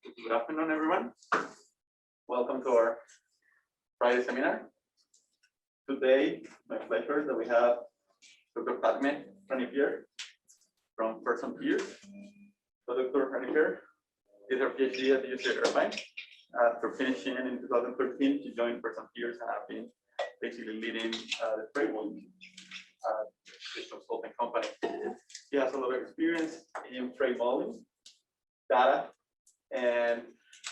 Good afternoon, everyone. Welcome to our Friday seminar. Today, my pleasure that we have Dr. Fatemeh Ranaiefar from Fehr. So Dr. Ranaiefar did her PhD at the UC Irvine. After finishing in 2013, she joined Fehr and have been basically leading the framework this consulting company. She has a lot of experience in freight volume, data, and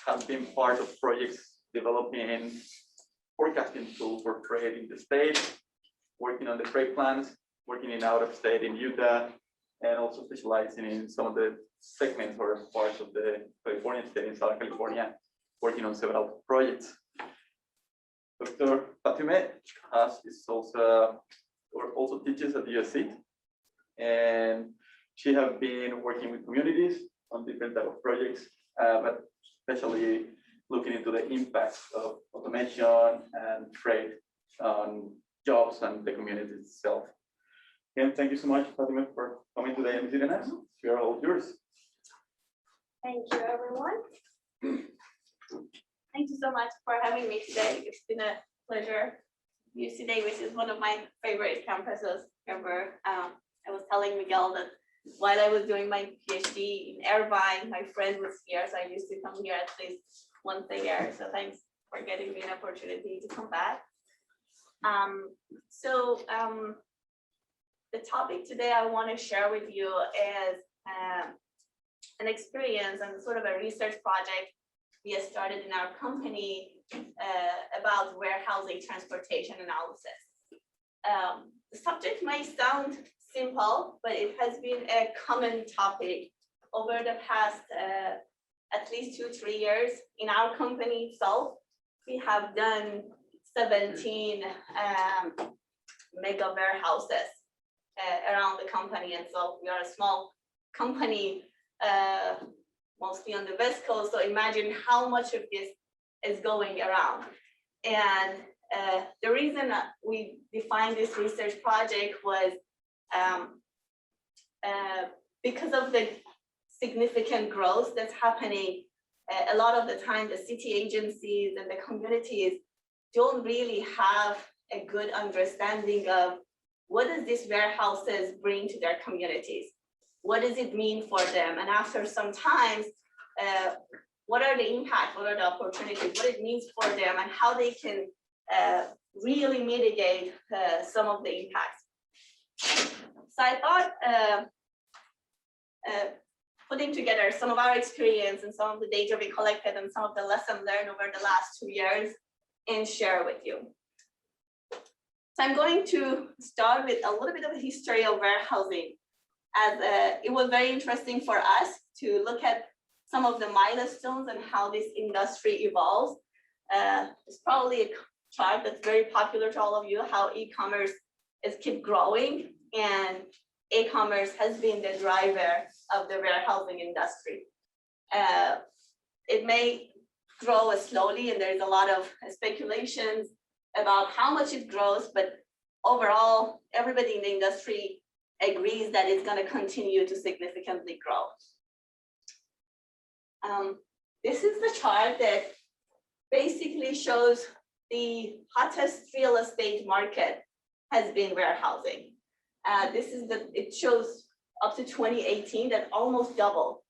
has been part of projects developing forecasting tools for freight in the state, working on the freight plans, working in out of state in Utah, and also specializing in some of the segments or parts of the California state in Southern California, working on several projects. Dr. Fatemeh is also teaches at USC, and she has been working with communities on different type of projects, but especially looking into the impacts of automation and trade on jobs and the community itself. Again, thank you so much, Fatemeh, for coming today and visiting us. We are all yours. Thank you, everyone. Thank you so much for having me today. It's been a pleasure. UC Davis is one of my favorite campuses ever. I was telling Miguel that while I was doing my PhD in Irvine, my friend was here, so I used to come here at least once a year. So thanks for getting me an opportunity to come back. The topic today I want to share with you is an experience and sort of a research project we have started in our company about warehousing transportation analysis. The subject may sound simple, but it has been a common topic over the past at least 2-3 years. In our company itself, we have done 17 mega warehouses around the company, and so we are a small company, mostly on the West Coast. So imagine how much of this is going around. And the reason we defined this research project was because of the significant growth that's happening. A lot of the time, the city agencies and the communities don't really have a good understanding of what does these warehouses bring to their communities? What does it mean for them? And after some time, what are the impacts? What are the opportunities? What it means for them, and how they can really mitigate some of the impacts. So I thought putting together some of our experience and some of the data we collected and some of the lessons learned over the last 2 years and share with you. So I'm going to start with a little bit of a history of warehousing, as it was very interesting for us to look at some of the milestones and how this industry evolves. It's probably a chart that's very popular to all of you, how e-commerce is keep growing, and e-commerce has been the driver of the warehousing industry. It may grow slowly, and there's a lot of speculations about how much it grows, but overall, everybody in the industry agrees that it's going to continue to significantly grow. This is the chart that basically shows the hottest real estate market has been warehousing. It shows up to 2018 that almost doubled.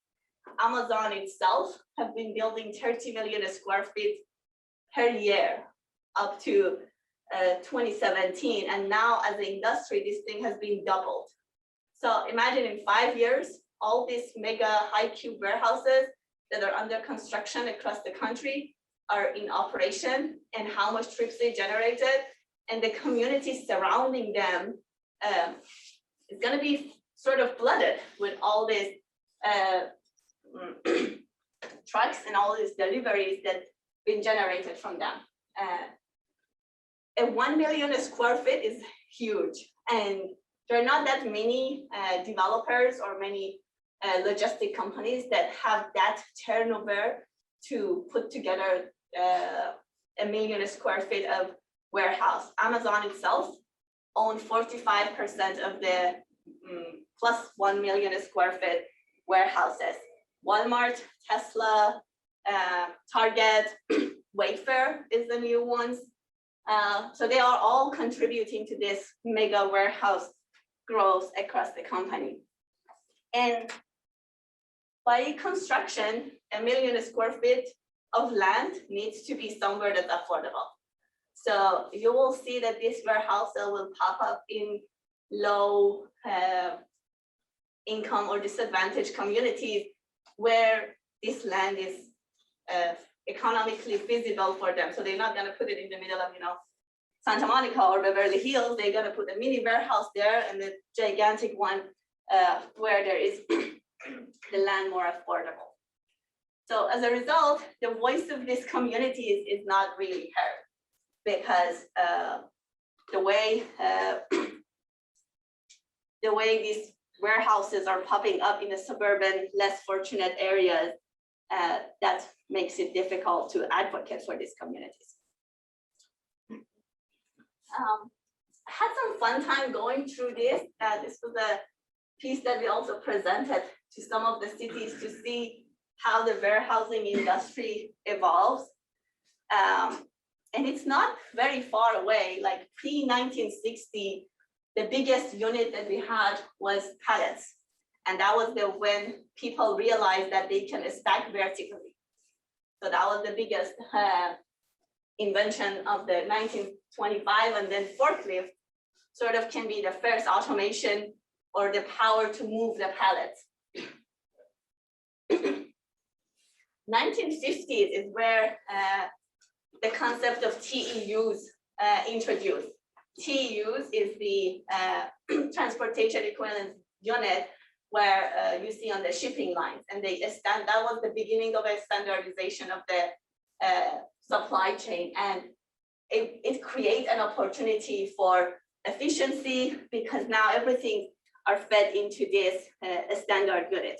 Amazon itself have been building 30 million square feet per year up to 2017, and now as an industry, this thing has been doubled. So imagine in 5 years, all these mega high cube warehouses that are under construction across the country are in operation, and how much trips they generated, and the community surrounding them is going to be sort of flooded with all these trucks and all these deliveries that been generated from them. A 1 million square feet is huge, and there are not that many developers or many logistic companies that have that turnover to put together 1 million square feet of warehouse. Amazon itself owns 45% of the plus 1 million square feet warehouses. Walmart, Tesla, Target, Wayfair is the new ones. So they are all contributing to this mega warehouse growth across the company. And by construction, 1 million square feet of land needs to be somewhere that's affordable. So you will see that this warehouse will pop up in low income or disadvantaged communities where this land is economically feasible for them. So they're not going to put it in the middle of, Santa Monica or Beverly Hills. They're going to put a mini warehouse there and a gigantic one where there is the land more affordable. So as a result, the voice of these communities is not really heard because the way these warehouses are popping up in the suburban, less fortunate areas, that makes it difficult to advocate for these communities. I had some fun time going through this. This was a piece that we also presented to some of the cities to see how the warehousing industry evolves. And it's not very far away, like pre-1960, the biggest unit that we had was pallets. And that was when people realized that they can stack vertically. So that was the biggest invention of the 1925, and then forklift sort of can be the first automation or the power to move the pallets. 1950s is where the concept of TEUs introduced. TEUs is the transportation equivalent unit where you see on the shipping lines, and that was the beginning of a standardization of the supply chain, and it creates an opportunity for efficiency because now everything are fed into this standard unit.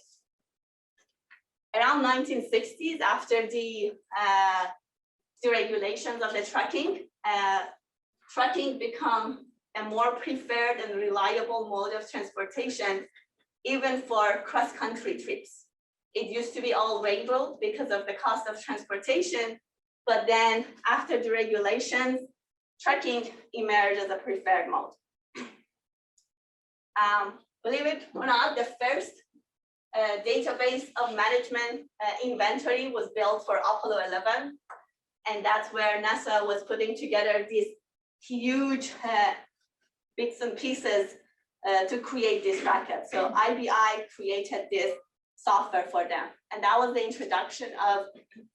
Around 1960s, after the deregulations of the trucking, trucking become a more preferred and reliable mode of transportation, even for cross-country trips. It used to be all railroad because of the cost of transportation, but then after the regulations, trucking emerged as a preferred mode. Believe it or not, the first database of management inventory was built for Apollo 11. And that's where NASA was putting together these huge bits and pieces to create this racket. So IBI created this software for them. And that was the introduction of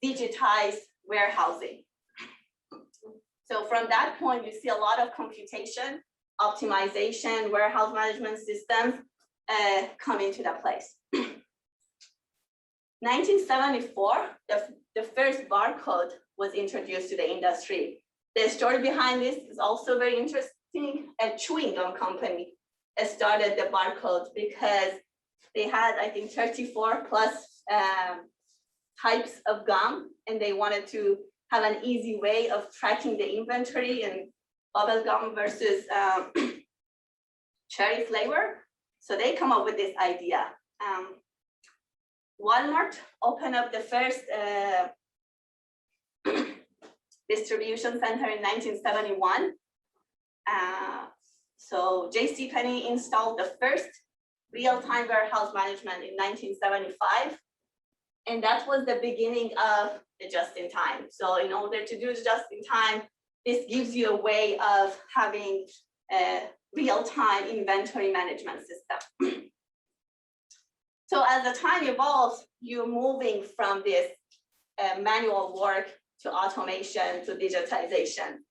digitized warehousing. So from that point, you see a lot of computation, optimization, warehouse management systems come into that place. 1974, the first barcode was introduced to the industry. The story behind this is also very interesting. A chewing gum company started the barcode because they had, I think, 34 plus types of gum, and they wanted to have an easy way of tracking the inventory and bubble gum versus cherry flavor. So they come up with this idea. Walmart opened up the first distribution center in 1971. So JCPenney installed the first real-time warehouse management in 1975. And that was the beginning of the just-in-time. So in order to do the just-in-time, this gives you a way of having a real-time inventory management system. So as the time evolves, you're moving from this manual work to automation to digitization.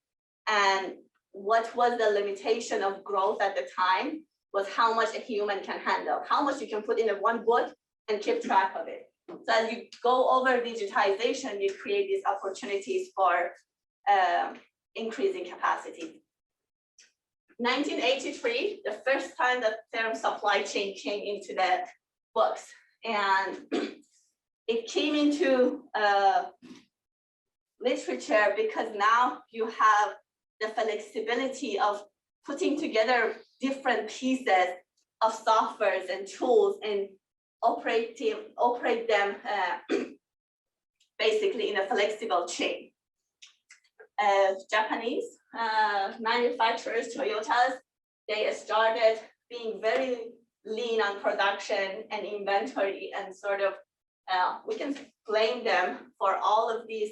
And what was the limitation of growth at the time was how much a human can handle, how much you can put in one book and keep track of it. So as you go over digitization, you create these opportunities for increasing capacity. 1983, the first time the term supply chain came into the books, and it came into literature because now you have the flexibility of putting together different pieces of softwares and tools and operate them basically in a flexible chain. Japanese manufacturers, Toyotas, they started being very lean on production and inventory, and sort of we can blame them for all of these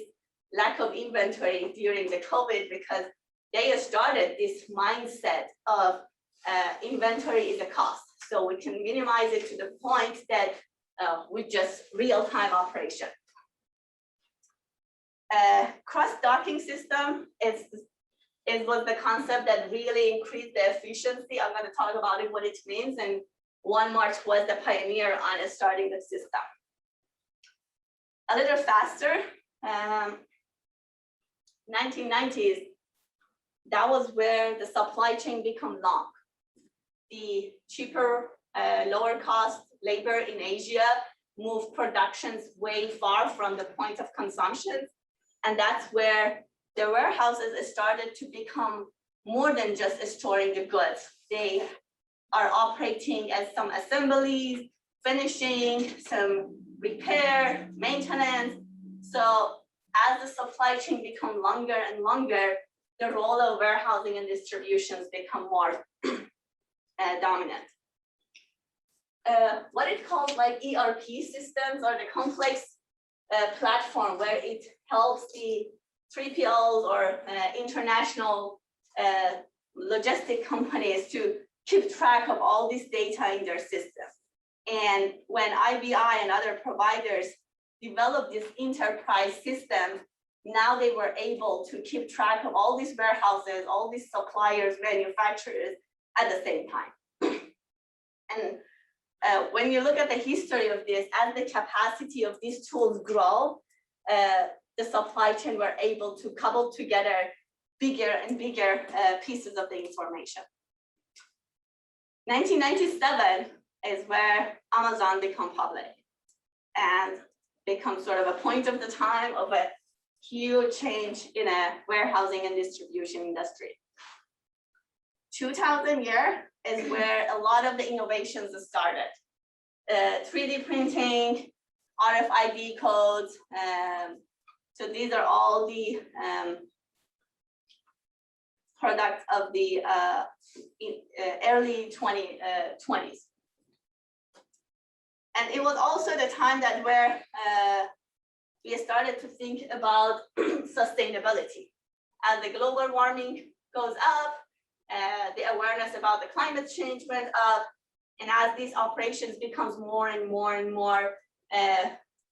lack of inventory during the COVID, because they started this mindset of inventory is a cost. So we can minimize it to the point that with just real-time operation. Cross-docking system was the concept that really increased the efficiency. I'm going to talk about it, what it means, and Walmart was the pioneer on starting the system. A little faster, 1990s, that was where the supply chain became long. The cheaper, lower cost labor in Asia moved productions way far from the point of consumption. And that's where the warehouses started to become more than just storing the goods. They are operating as some assemblies, finishing, some repair, maintenance. So as the supply chain become longer and longer, the role of warehousing and distributions become more dominant. What it calls like ERP systems, or the complex platform where it helps the 3PLs or international logistic companies to keep track of all this data in their system. And when IBI and other providers developed this enterprise system, now they were able to keep track of all these warehouses, all these suppliers, manufacturers at the same time. And when you look at the history of this, as the capacity of these tools grow, the supply chain were able to cobble together bigger and bigger pieces of the information. 1997 is where Amazon became public and become sort of a point of the time of a huge change in a warehousing and distribution industry. 2000 year is where a lot of the innovations started. 3D printing, RFID codes. So these are all the products of the early 20s. And it was also the time that where we started to think about sustainability. As the global warming goes up, the awareness about the climate change went up, and as these operations becomes more and more and more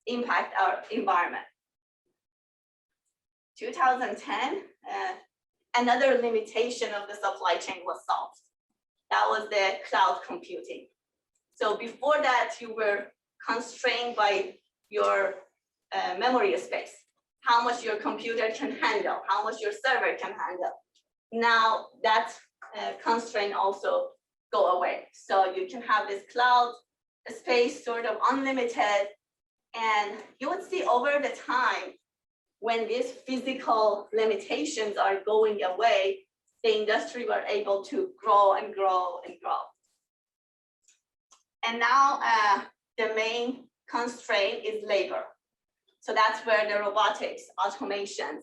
impact our environment. 2010, another limitation of the supply chain was solved. That was the cloud computing. So before that, you were constrained by your memory space, how much your computer can handle, how much your server can handle. Now that constraint also go away. So you can have this cloud space sort of unlimited, and you would see over the time when these physical limitations are going away, the industry were able to grow and grow and grow. And now the main constraint is labor. So that's where the robotics, automation,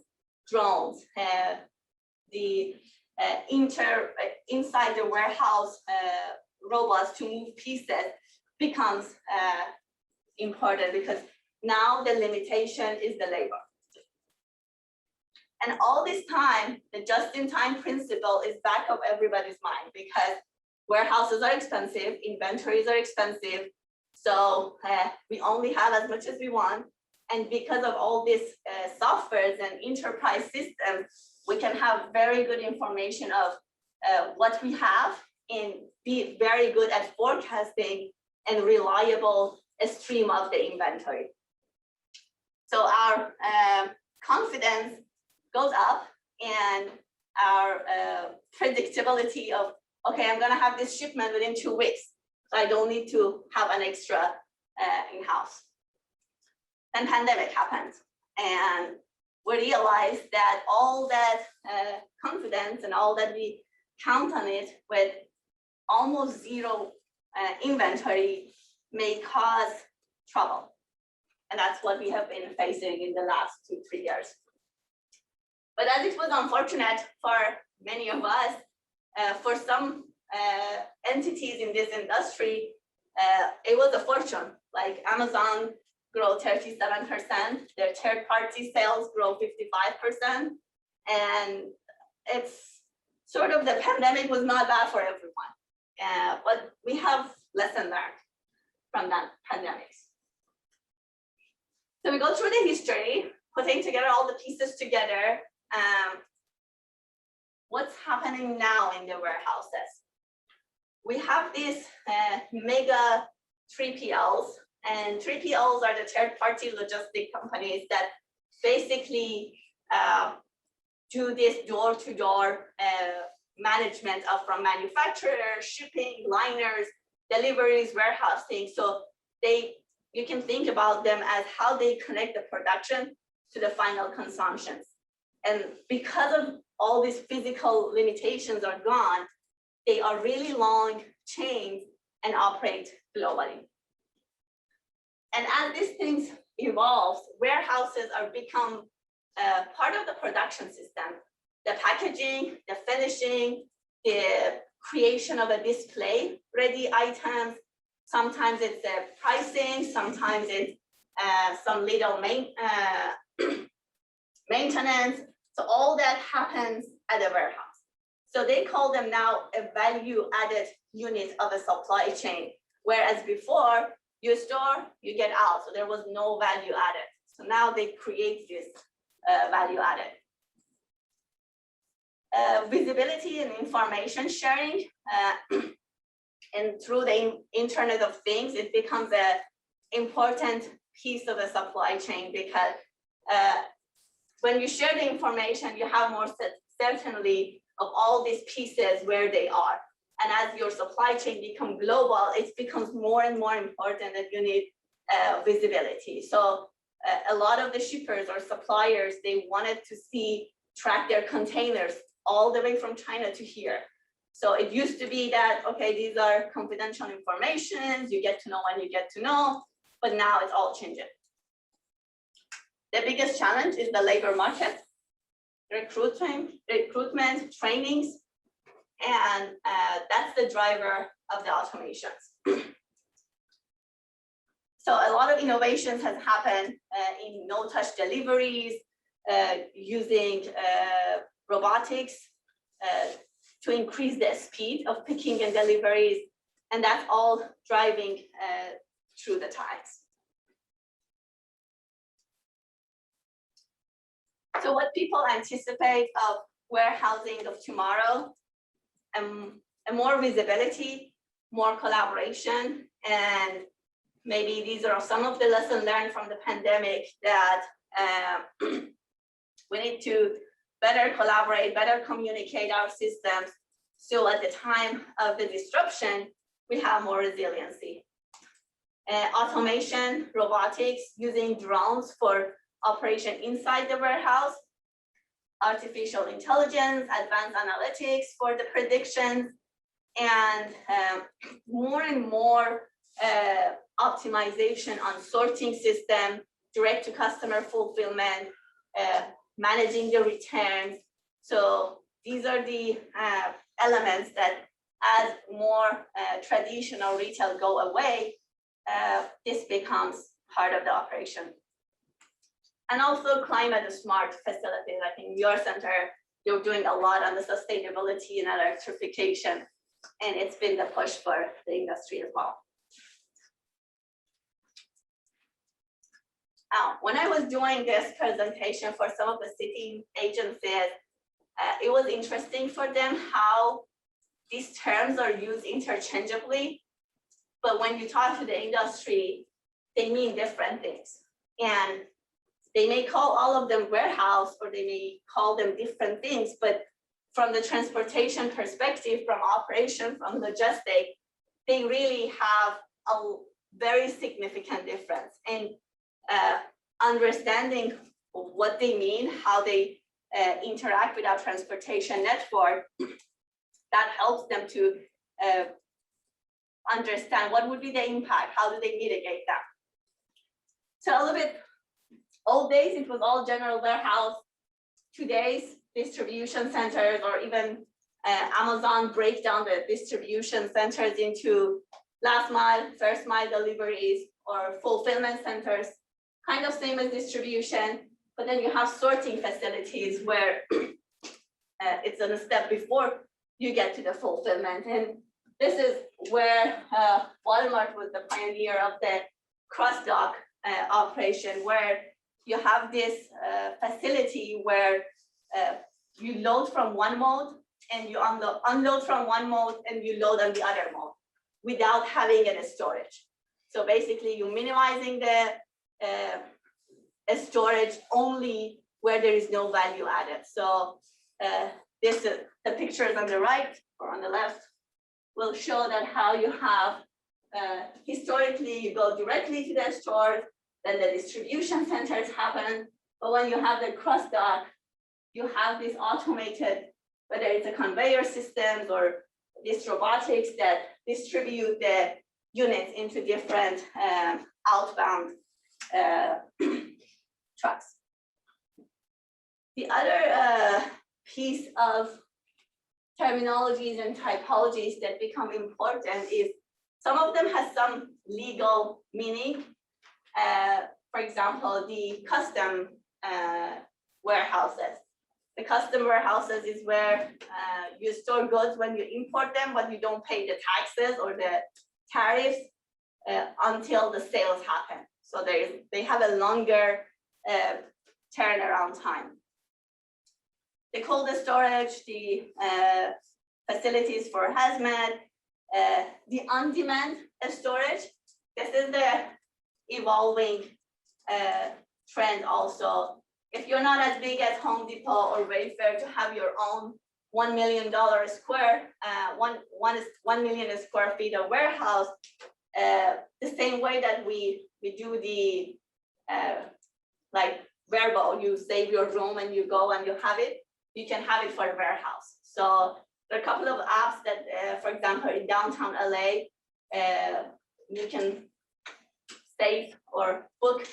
drones, the inside the warehouse robots to move pieces becomes important, because now the limitation is the labor. And all this time, the just-in-time principle is back of everybody's mind, because warehouses are expensive, inventories are expensive, so we only have as much as we want. And because of all these softwares and enterprise systems, we can have very good information of what we have and be very good at forecasting and reliable stream of the inventory. So our confidence goes up, and our predictability of, okay, I'm gonna have this shipment within 2 weeks, so I don't need to have an extra in-house. Then pandemic happened, and we realized that all that confidence and all that we count on it with almost zero inventory may cause trouble. And that's what we have been facing in the last 2-3 years. But as it was unfortunate for many of us, for some entities in this industry, it was a fortune. Like Amazon grow 37%, their third-party sales grow 55%, and it's sort of the pandemic was not bad for everyone. But we have lesson learned from that pandemic. So we go through the history, putting together all the pieces together. What's happening now in the warehouses? We have these mega 3PLs, and 3PLs are the third-party logistic companies that basically do this door-to-door management of from manufacturers, shipping, liners, deliveries, warehousing. So you can think about them as how they connect the production to the final consumptions. And because of all these physical limitations are gone, they are really long chains and operate globally. And as these things evolve, warehouses are become part of the production system. The packaging, the finishing, the creation of a display ready items. Sometimes it's the pricing, sometimes it's some little maintenance. So all that happens at a warehouse. So they call them now a value added unit of a supply chain. Whereas before you store, you get out. So there was no value added. So now they create this value added. Visibility and information sharing. And through the Internet of Things, it becomes an important piece of the supply chain because when you share the information, you have more certainty of all these pieces where they are. And as your supply chain becomes global, it becomes more and more important that you need visibility. So a lot of the shippers or suppliers, they wanted to track their containers all the way from China to here. So it used to be that, okay, these are confidential information, you get to know when you get to know, but now it's all changing. The biggest challenge is the labor market, recruitment, trainings, and that's the driver of the automations. So a lot of innovations has happened in no-touch deliveries, using robotics to increase the speed of picking and deliveries, and that's all driving through the times. So what people anticipate of warehousing of tomorrow, more visibility, more collaboration, and maybe these are some of the lessons learned from the pandemic that we need to better collaborate, better communicate our systems. So at the time of the disruption, we have more resiliency. Automation, robotics, using drones for operation inside the warehouse, artificial intelligence, advanced analytics for the predictions, and more and more optimization on sorting system, direct to customer fulfillment, managing the returns. So these are the elements that as more traditional retail go away, this becomes part of the operation. And also climate smart facilities. I think your center, you're doing a lot on the sustainability and electrification, and it's been the push for the industry as well. When I was doing this presentation for some of the city agencies, it was interesting for them how these terms are used interchangeably, but when you talk to the industry, they mean different things. And they may call all of them warehouse, or they may call them different things, but from the transportation perspective, from operation, from logistics, they really have a very significant difference. And understanding what they mean, how they interact with our transportation network, that helps them to understand what would be the impact, how do they mitigate that. So a little bit, old days, it was all general warehouse. Today's distribution centers, or even Amazon break down the distribution centers into last mile, first mile deliveries, or fulfillment centers, kind of same as distribution, but then you have sorting facilities where it's on a step before you get to the fulfillment. And this is where Walmart was the pioneer of the cross-dock operation, where you have this facility where you load from one mode and you unload from one mode and you load on the other mode without having a storage. So basically you're minimizing the storage only where there is no value added. So this is the pictures on the right or on the left will show that how you have historically you go directly to the store, then the distribution centers happen. But when you have the cross dock, you have this automated, whether it's a conveyor systems or this robotics that distribute the units into different outbound trucks. The other piece of terminologies and typologies that become important is some of them has some legal meaning. For example, the custom warehouses. The custom warehouses is where you store goods when you import them, but you don't pay the taxes or the tariffs until the sales happen. So they have a longer turnaround time. The cold storage, the facilities for hazmat, the on-demand storage. This is the evolving trend also. If you're not as big as Home Depot or Wayfair to have your own $1 million square, 1 million square feet of warehouse, the same way that we do the like Verbo, you save your room and you go and you have it, you can have it for a warehouse. So there are a couple of apps that, for example, in downtown LA, you can save or book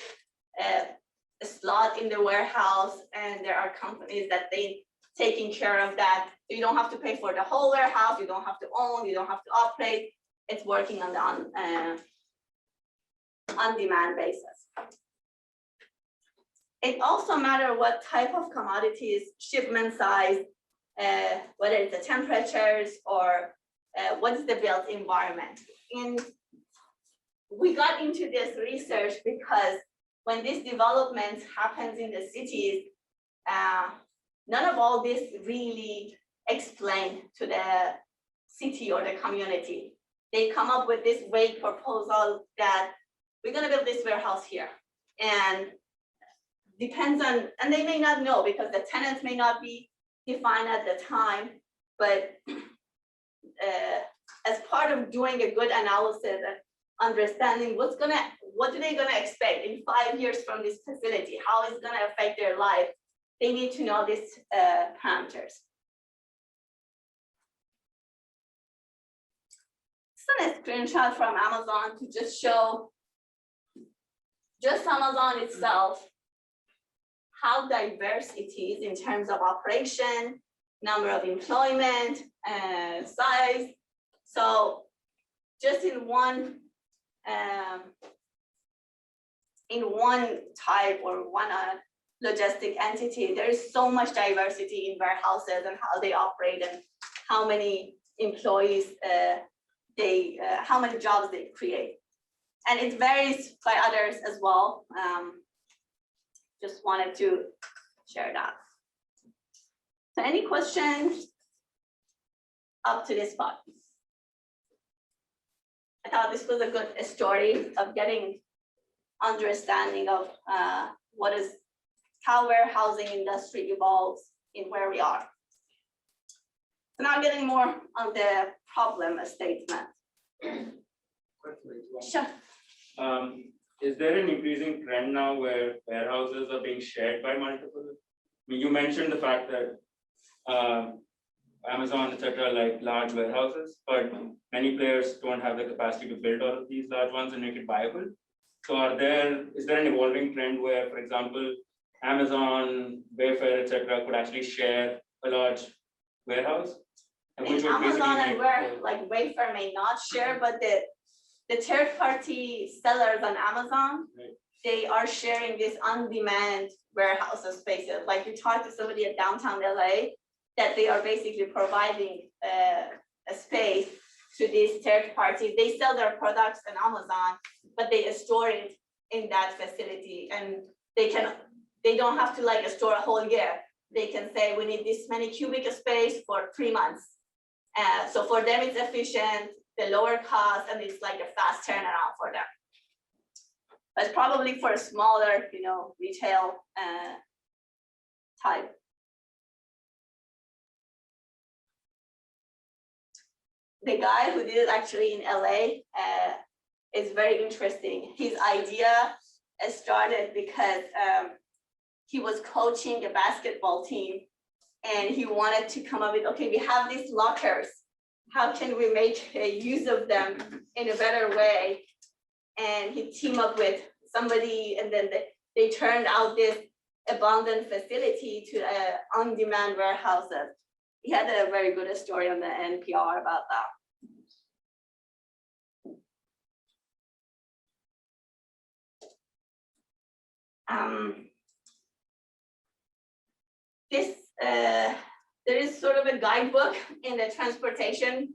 a slot in the warehouse, and there are companies that they taking care of that. So you don't have to pay for the whole warehouse, you don't have to own, you don't have to operate. It's working on the on-demand basis. It also matters what type of commodities, shipment size, whether it's the temperatures or what is the built environment. And we got into this research because when this development happens in the cities, none of all this really explained to the city or the community. They come up with this vague proposal that we're gonna build this warehouse here. And depends on, and they may not know because the tenants may not be defined at the time, but as part of doing a good analysis and understanding what do they gonna expect in 5 years from this facility, how it's gonna affect their life, they need to know these parameters. This is a screenshot from Amazon to just show just Amazon itself, how diverse it is in terms of operation, number of employment, size. So just in one type or one logistic entity, there is so much diversity in warehouses and how they operate and how many employees how many jobs they create. And it varies by others as well. Just wanted to share that. So any questions up to this part? I thought this was a good story of getting understanding of how warehousing industry evolves in where we are. So now getting more on the problem statement. Sure. Is there an increasing trend now where warehouses are being shared by multiple? I mean, you mentioned the fact that Amazon, etc., like large warehouses, but many players don't have the capacity to build all of these large ones and make it viable. So is there an evolving trend where, for example, Amazon, Wayfair, etc., could actually share a large warehouse? I mean, Amazon and Wayfair may not share, but the third-party sellers on Amazon, right, they are sharing this on-demand warehouse spaces. Like you talk to somebody at downtown LA, that they are basically providing a space to these third parties. They sell their products on Amazon, but they store it in that facility, and they don't have to like store a whole year. They can say we need this many cubic space for 3 months. So for them it's efficient, the lower cost, and it's like a fast turnaround for them. But probably for a smaller, retail type. The guy who did it actually in LA is very interesting. His idea started because he was coaching a basketball team, and he wanted to come up with, okay, we have these lockers. How can we make use of them in a better way? And he teamed up with somebody, and then they turned out this abandoned facility to on-demand warehouses. He had a very good story on the NPR about that. There is sort of a guidebook in the transportation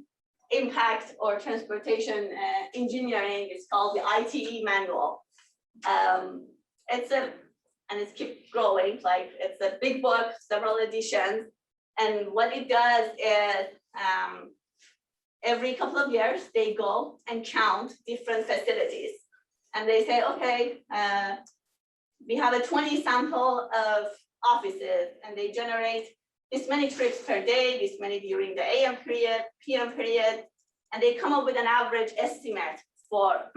impact or transportation engineering. It's called the ITE manual. It's keep growing. Like it's a big book, several editions. And what it does is every couple of years they go and count different facilities, and they say, okay, we have a 20 sample of offices, and they generate this many trips per day, this many during the AM period, PM period, and they come up with an average estimate for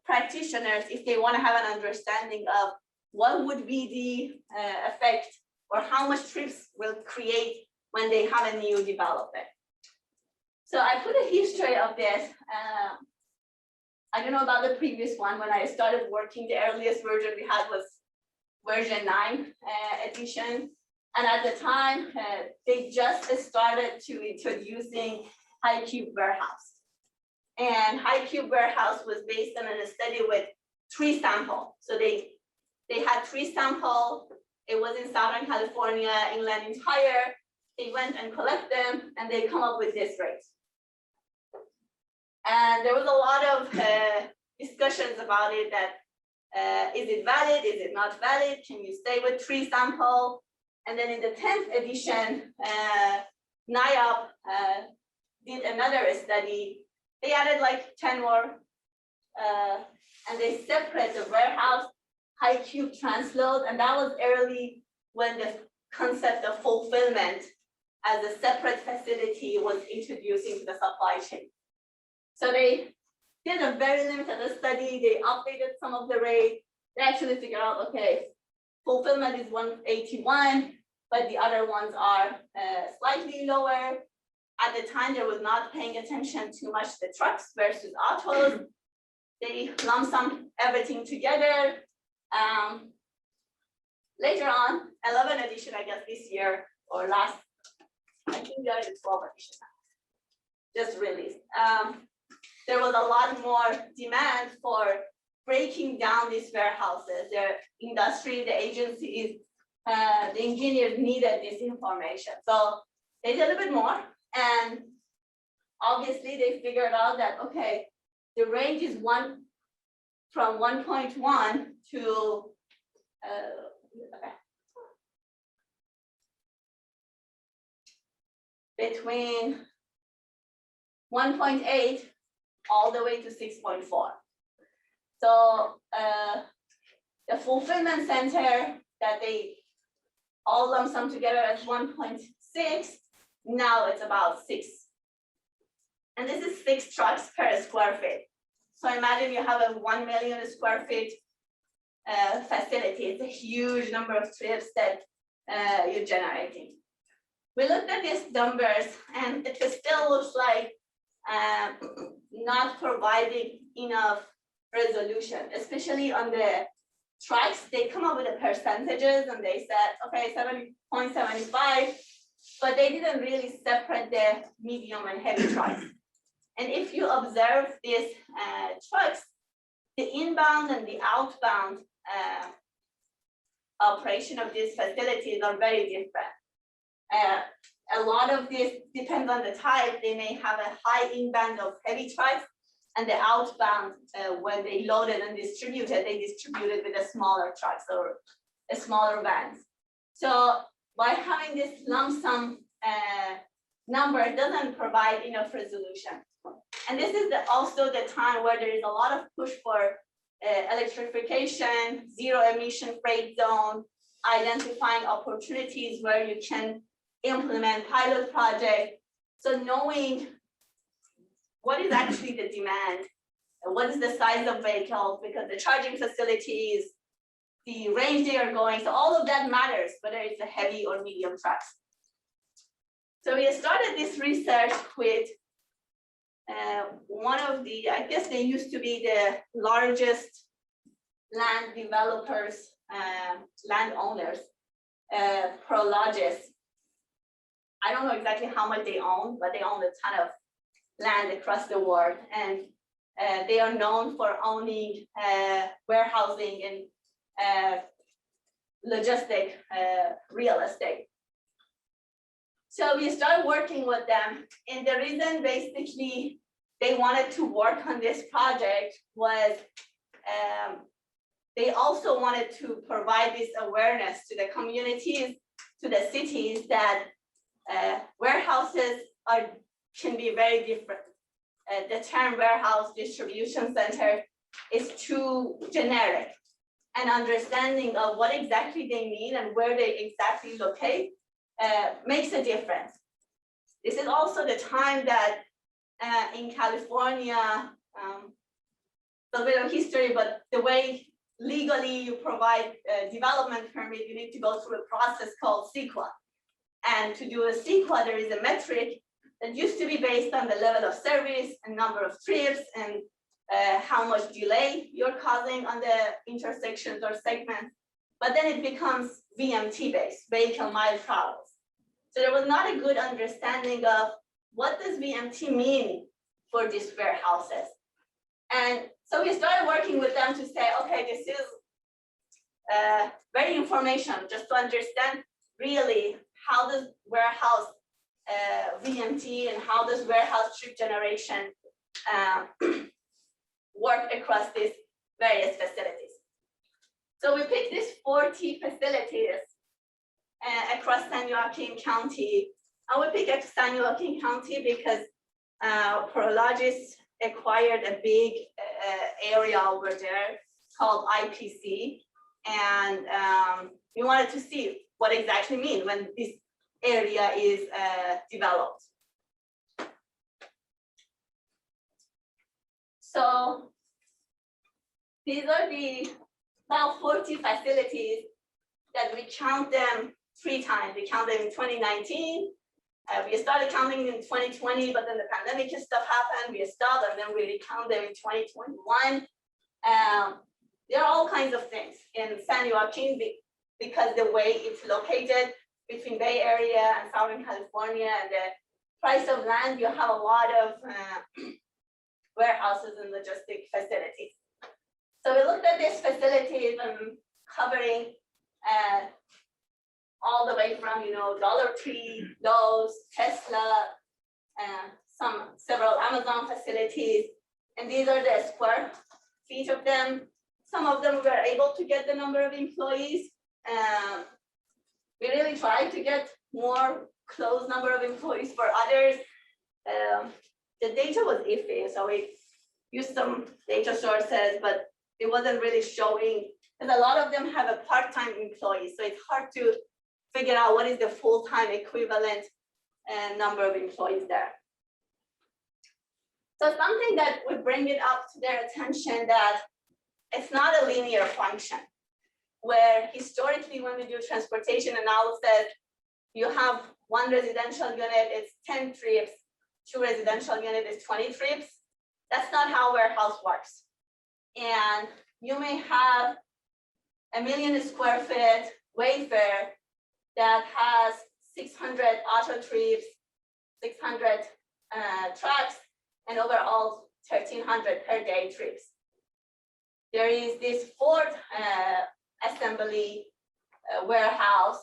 practitioners if they want to have an understanding of what would be the effect or how much trips will create when they have a new development. So I put a history of this. I don't know about the previous one. When I started working, the earliest version we had was version 9 edition. And at the time, they just started to introducing high cube warehouse. And high cube warehouse was based on a study with 3 samples. So they had 3 samples. It was in Southern California, Inland Empire. They went and collect them, and they come up with this rate. And there was a lot of discussions about it, that is it valid, is it not valid, can you stay with 3 samples? And then in the 10th edition, NIOP did another study. They added like 10 more, and they separate the warehouse high cube transload, and that was early when the concept of fulfillment as a separate facility was introduced into the supply chain. So they did a very limited study. They updated some of the rate. They actually figured out, okay, fulfillment is 181, but the other ones are slightly lower. At the time, they was not paying attention too much to trucks versus autos. They lump sum everything together. Later on, 11 edition, I guess this year or last, I think we are in 12 edition now, just released. There was a lot more demand for breaking down these warehouses. The industry, the agencies, the engineers needed this information. So they did a bit more, and obviously they figured out that, okay, the range is from 1.1 to between 1.8 all the way to 6.4. So the fulfillment center that they all lump sum together as 1.6, now it's about 6. And this is 6 trucks per square feet. So imagine you have a 1 million square feet facility. It's a huge number of trips that you're generating. We looked at these numbers, and it still looks like not providing enough resolution, especially on the trucks. They come up with the percentages and they said, okay, 70.75, but they didn't really separate the medium and heavy trucks. And if you observe these trucks, the inbound and the outbound operation of these facilities are very different. A lot of this depends on the type. They may have a high inbound of heavy trucks, and the outbound, when they load it and distribute it, they distribute it with a smaller trucks or a smaller vans. So by having this lump sum number, it doesn't provide enough resolution. And this is also the time where there is a lot of push for electrification, zero emission freight zone, identifying opportunities where you can implement pilot projects. So knowing what is actually the demand, and what is the size of vehicles, because the charging facilities, the range they are going, so all of that matters, whether it's a heavy or medium trucks. So we started this research with one of the, I guess they used to be the largest land developers, landowners, Prologis. I don't know exactly how much they own, but they own a ton of land across the world, and they are known for owning warehousing and logistic real estate. So we started working with them, and the reason basically they wanted to work on this project was they also wanted to provide this awareness to the communities, to the cities, that warehouses can be very different. The term warehouse distribution center is too generic, and understanding of what exactly they mean and where they exactly locate makes a difference. This is also the time that in California, a bit of history, but the way legally you provide a development permit, you need to go through a process called CEQA. And to do a CEQA, there is a metric that used to be based on the level of service and number of trips and how much delay you're causing on the intersections or segments. But then it becomes VMT based, vehicle mile travels. So there was not a good understanding of what does VMT mean for these warehouses. And so we started working with them to say, okay, this is very informational, just to understand really how does warehouse VMT and how does warehouse trip generation work across these various facilities. So we picked these 40 facilities across San Joaquin County. I would pick up San Joaquin County because Prologis acquired a big area over there called IPC, and we wanted to see what exactly mean when this area is developed. So these are the about 40 facilities that we count them 3 times. We counted in 2019. We started counting in 2020, but then the pandemic stuff happened. We stopped, and then we recount them in 2021. There are all kinds of things in San Joaquin because the way it's located between Bay Area and Southern California, and the price of land, you have a lot of warehouses and logistic facilities. So we looked at these facilities and covering all the way from, Dollar Tree, Lowe's, Tesla, several Amazon facilities, and these are the square feet of them. Some of them we were able to get the number of employees. We really tried to get more close number of employees for others. The data was iffy, so we used some data sources, but it wasn't really showing, because a lot of them have a part-time employee, so it's hard to figure out what is the full-time equivalent number of employees there. So something that would bring it up to their attention that it's not a linear function, where historically when we do transportation analysis, you have 1 residential unit, it's 10 trips, 2 residential unit is 20 trips. That's not how warehouse works. and you may have 1 million square foot Wayfair that has 600 auto trips, 600 trucks, and overall 1,300 per day trips. There is this Ford assembly warehouse,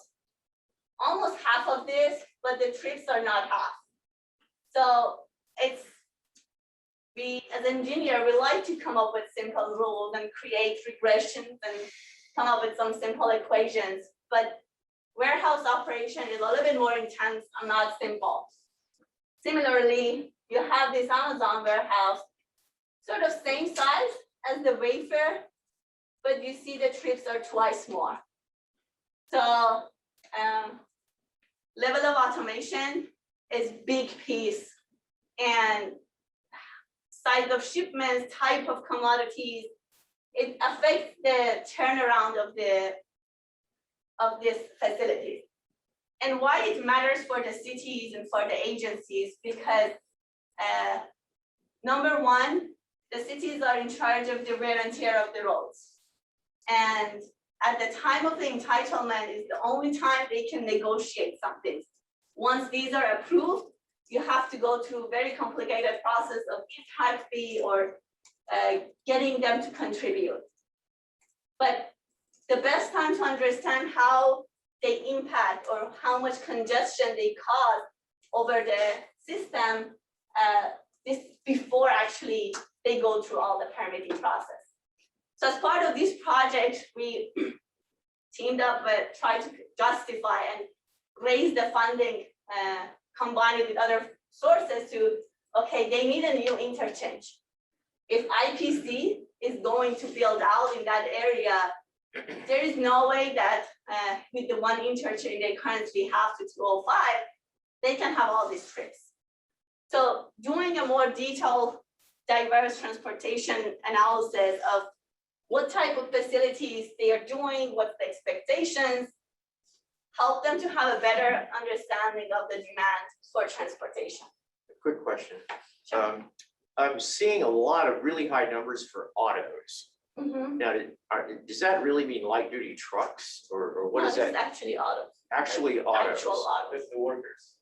almost half of this, but the trips are not half. So it's, we as engineer, we like to come up with simple rules and create regressions and come up with some simple equations, but warehouse operation is a little bit more intense and not simple. Similarly, you have this Amazon warehouse, sort of same size as the Wayfair, but you see the trips are twice more. So level of automation is big piece, and size of shipments, type of commodities, it affects the turnaround of this facility. And why it matters for the cities and for the agencies, because number one, the cities are in charge of the wear and tear of the roads. And at the time of the entitlement is the only time they can negotiate something. Once these are approved, you have to go through a very complicated process of impact fee or getting them to contribute. But the best time to understand how they impact or how much congestion they cause over the system, this before actually they go through all the permitting process. So as part of this project, we teamed up with, tried to justify and raise the funding, combine it with other sources to, okay, they need a new interchange. If IPC is going to build out in that area, there is no way that with the one interchange they currently have to 205, they can have all these trips. So doing a more detailed, diverse transportation analysis of what type of facilities they are doing, what's the expectations, help them to have a better understanding of the demand for transportation. A quick question. I'm seeing a lot of really high numbers for autos. Now, does that really mean light duty trucks or what is that? It's actually autos. Actually autos. Actual autos. With the workers.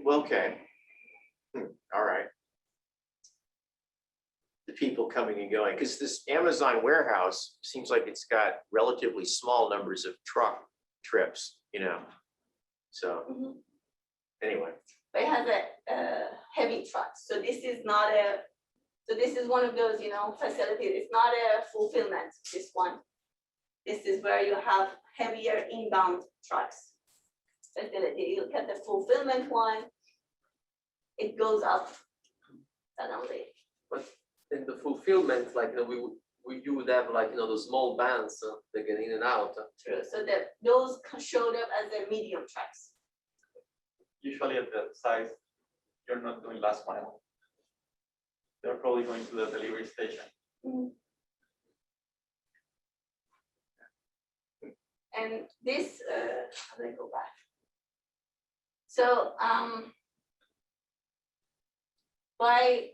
Well, okay. All right. The people coming and going, because this Amazon warehouse seems like it's got relatively small numbers of truck trips, you know. So anyway. But it has a heavy truck. So this is not a, so this is one of those, you know, facilities. It's not a fulfillment, this one. This is where you have heavier inbound trucks facility. You look at the fulfillment one, it goes up suddenly. But in the fulfillment, like, you know, you would have, like, you know, those small vans that get in and out. True. So that those showed up as the medium trucks. Usually at the size, you're not doing last mile. They're probably going to the delivery station. And this, how do I go back? So by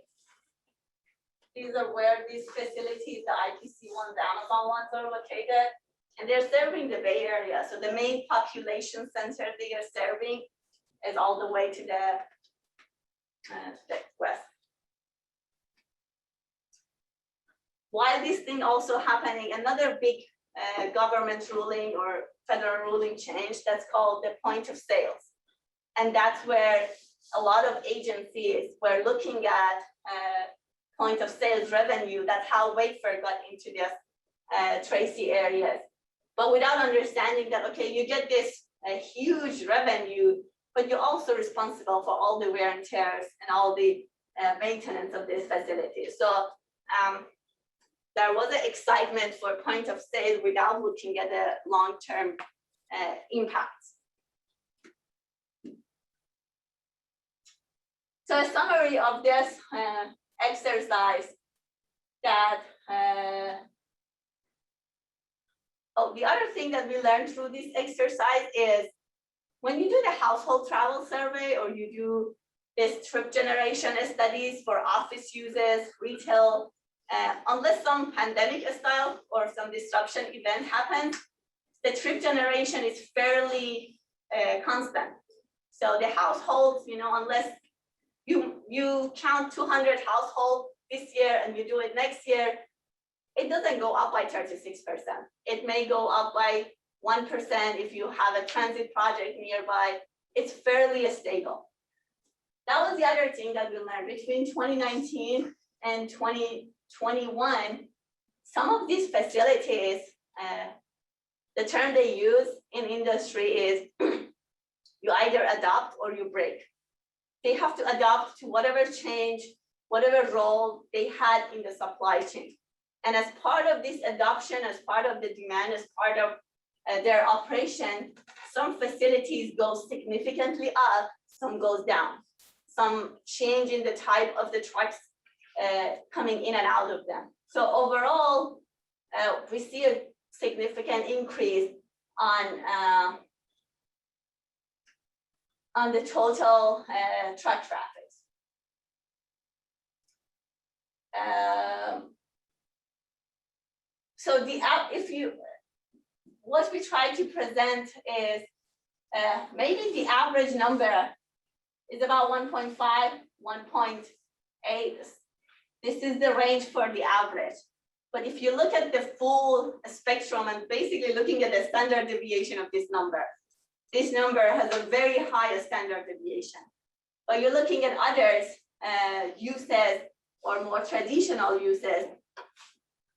these are where these facilities, the IPC ones, the Amazon ones are located, and they're serving the Bay Area. So the main population center they are serving is all the way to the west. While this thing also happening, another big government ruling or federal ruling change that's called the point of sales. And that's where a lot of agencies were looking at point of sales revenue. That's how Wayfair got into this Tracy areas. But without understanding that, okay, you get this huge revenue, but you're also responsible for all the wear and tears and all the maintenance of this facility. So there was an excitement for point of sale without looking at the long-term impacts. So a summary of this exercise that, the other thing that we learned through this exercise is when you do the household travel survey or you do this trip generation studies for office uses, retail unless some pandemic style or some disruption event happens, the trip generation is fairly constant. So the households, unless you count 200 households this year and you do it next year, it doesn't go up by 36%. It may go up by 1% if you have a transit project nearby. It's fairly stable. That was the other thing that we learned between 2019 and 2021. Some of these facilities, the term they use in industry is you either adopt or you break. They have to adapt to whatever change, whatever role they had in the supply chain. And as part of this adoption, as part of the demand, as part of their operation, some facilities go significantly up, some goes down. Some change in the type of the trucks coming in and out of them. So overall, we see a significant increase on the total truck traffic. So what we try to present is maybe the average number is about 1.5, 1.8. This is the range for the average. But if you look at the full spectrum and basically looking at the standard deviation of this number has a very high standard deviation. But you're looking at others uses or more traditional uses.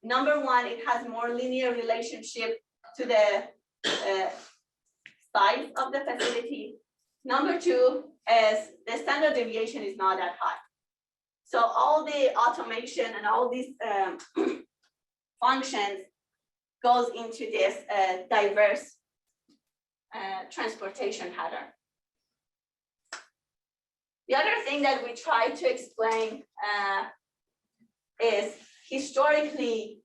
Number one, it has more linear relationship to the size of the facility. Number two is the standard deviation is not that high. So all the automation and all these functions goes into this diverse transportation pattern. The other thing that we try to explain is historically,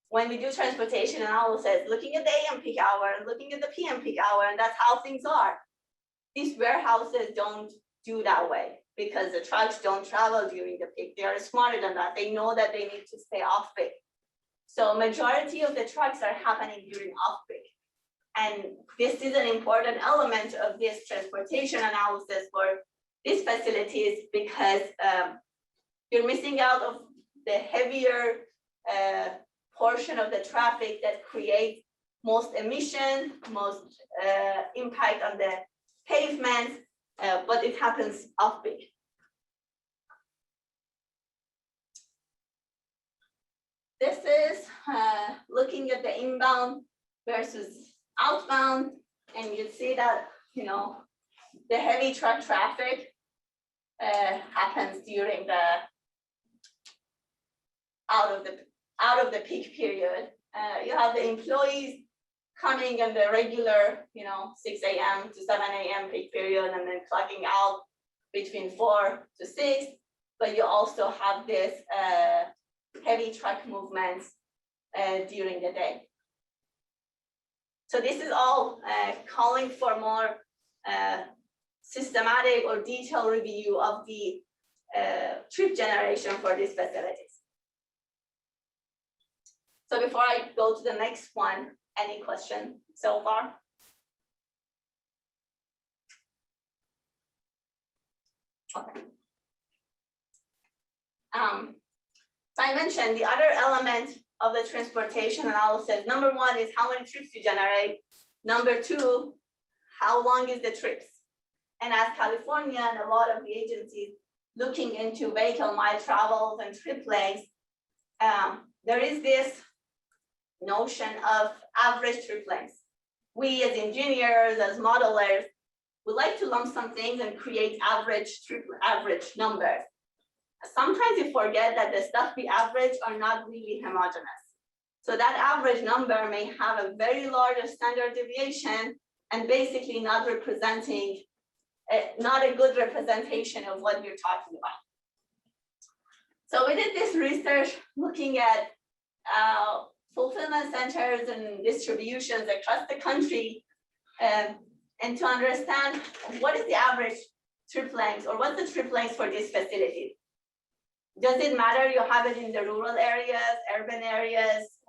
when we do transportation analysis, looking at the AM peak hour and looking at the PM peak hour, and that's how things are. These warehouses don't do that way because the trucks don't travel during the peak. They are smarter than that. They know that they need to stay off peak. So majority of the trucks are happening during off peak. And this is an important element of this transportation analysis for these facilities because you're missing out of the heavier portion of the traffic that creates most emission, most impact on the pavement, but it happens off peak. This is looking at the inbound versus outbound, and you see that the heavy truck traffic happens during the out of the peak period. You have the employees coming in the regular 6 a.m. to 7 a.m. peak period and then clocking out between 4 to 6, but you also have this heavy truck movements during the day. So this is all calling for more systematic or detailed review of the trip generation for these facilities. So before I go to the next one, any question so far? Okay. So I mentioned the other element of the transportation analysis. Number one is how many trips you generate. Number two, how long is the trips? And as California and a lot of the agencies looking into vehicle mile travels and trip lengths, there is this notion of average trip lengths. We as engineers, as modelers, we like to lump some things and create average numbers. Sometimes you forget that the stuff we average are not really homogeneous. So that average number may have a very large standard deviation and basically not representing, not a good representation of what you're talking about. So we did this research looking at fulfillment centers and distributions across the country and to understand what is the average trip length or what's the trip length for these facilities. Does it matter you have it in the rural areas, urban areas?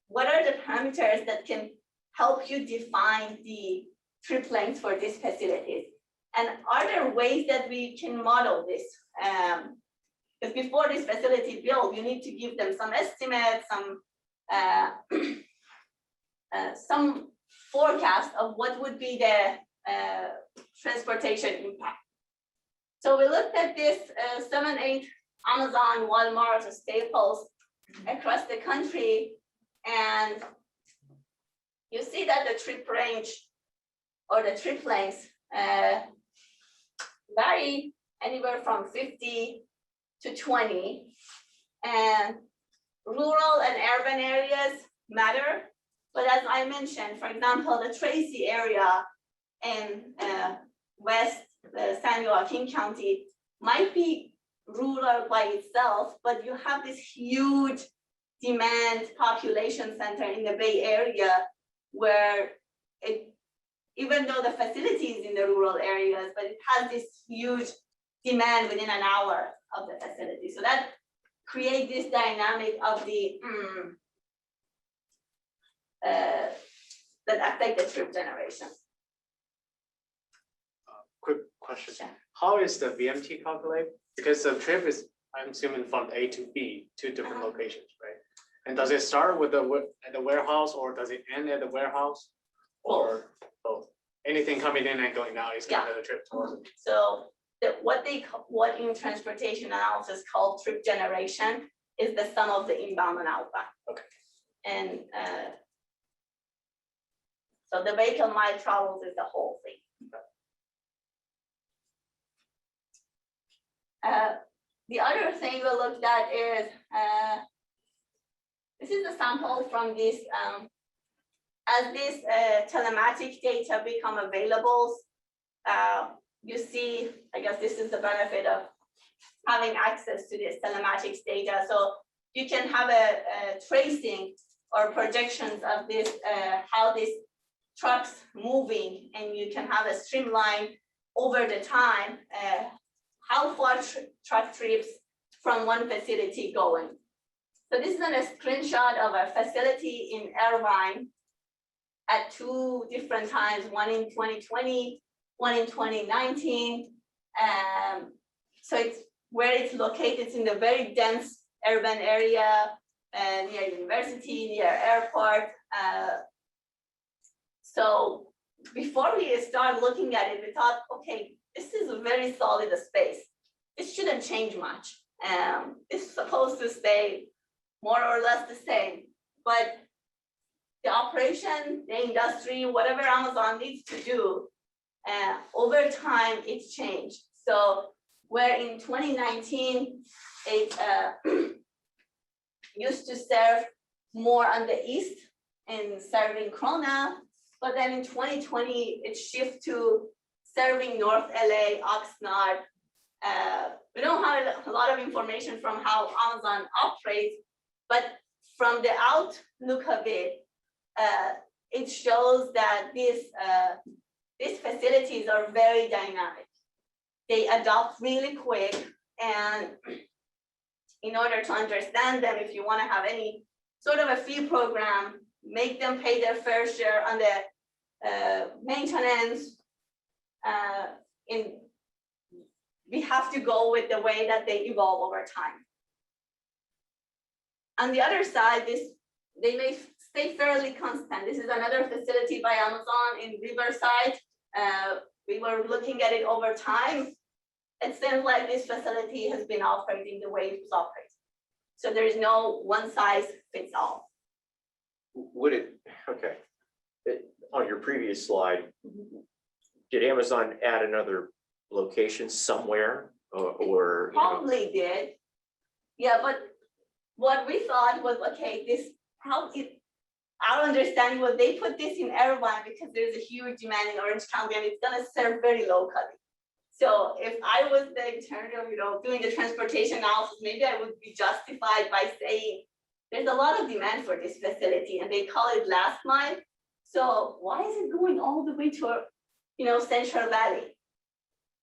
What are the parameters that can help you define the trip length for these facilities? And are there ways that we can model this? Because before this facility built, you need to give them some estimates, some forecast of what would be the transportation impact. So we looked at this 7, 8 Amazon, Walmart, Staples across the country, and you see that the trip range or the trip lengths vary anywhere from 50 to 20, and rural and urban areas matter. But as I mentioned, for example, the Tracy area in West San Joaquin County might be rural by itself, but you have this huge demand population center in the Bay Area where even though the facility is in the rural areas, but it has this huge demand within an hour of the facility. So that creates this dynamic of the that affect the trip generation. Quick question. Sure. How is the VMT calculated? Because the trip is, I'm assuming from A to B, 2 different locations, right? And does it start with at the warehouse, or does it end at the warehouse? Or both? Anything coming in and going out is kind of the trip towards it. So what in transportation analysis called trip generation is the sum of the inbound and outbound. Okay. And so the vehicle mile travels is the whole thing. The other thing we looked at is, this is a sample from this, as this telematic data become available, you see, I guess this is the benefit of having access to this telematics data. So you can have a tracing or projections of this, how this trucks moving, and you can have a streamline over the time, how far truck trips from one facility going. So this is a screenshot of a facility in Irvine at 2 different times, one in 2020, one in 2019. So it's where it's located. It's in the very dense urban area, near university, near airport. So before we start looking at it, we thought, okay, this is a very solid space. It shouldn't change much. It's supposed to stay more or less the same, but the operation, the industry, whatever Amazon needs to do, over time it's changed. So where in 2019, it used to serve more on the east and serving Corona, but then in 2020, it shifted to serving North LA, Oxnard. We don't have a lot of information from how Amazon operates, but from the outlook of it, it shows that these facilities are very dynamic. They adopt really quick, and in order to understand them, if you want to have any sort of a fee program, make them pay their fair share on the maintenance. We have to go with the way that they evolve over time. On the other side, they may stay fairly constant. This is another facility by Amazon in Riverside. We were looking at it over time. It seems like this facility has been operating the way it was operating. So there is no one size fits all. Would it, okay. On your previous slide, did Amazon add another location somewhere or? Probably did. Yeah, but what we thought was, okay, our understanding was they put this in Irvine because there's a huge demand in Orange County and it's gonna serve very locally. So if I was the internal, doing the transportation analysis, maybe I would be justified by saying there's a lot of demand for this facility and they call it last mile. So why is it going all the way to, Central Valley?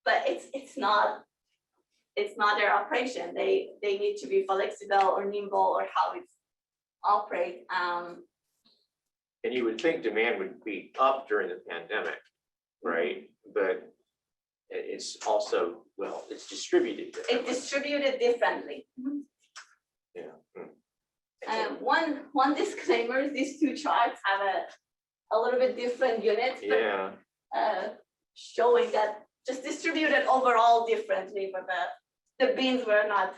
But it's not it's not their operation. They need to be flexible or nimble or how it's operate. And you would think demand would be up during the pandemic, right? But it's also, well, it's distributed It's differently. distributed differently. Yeah. One disclaimer, these two charts have a little bit different units, but Yeah, showing that just distributed overall differently, but the bins were not,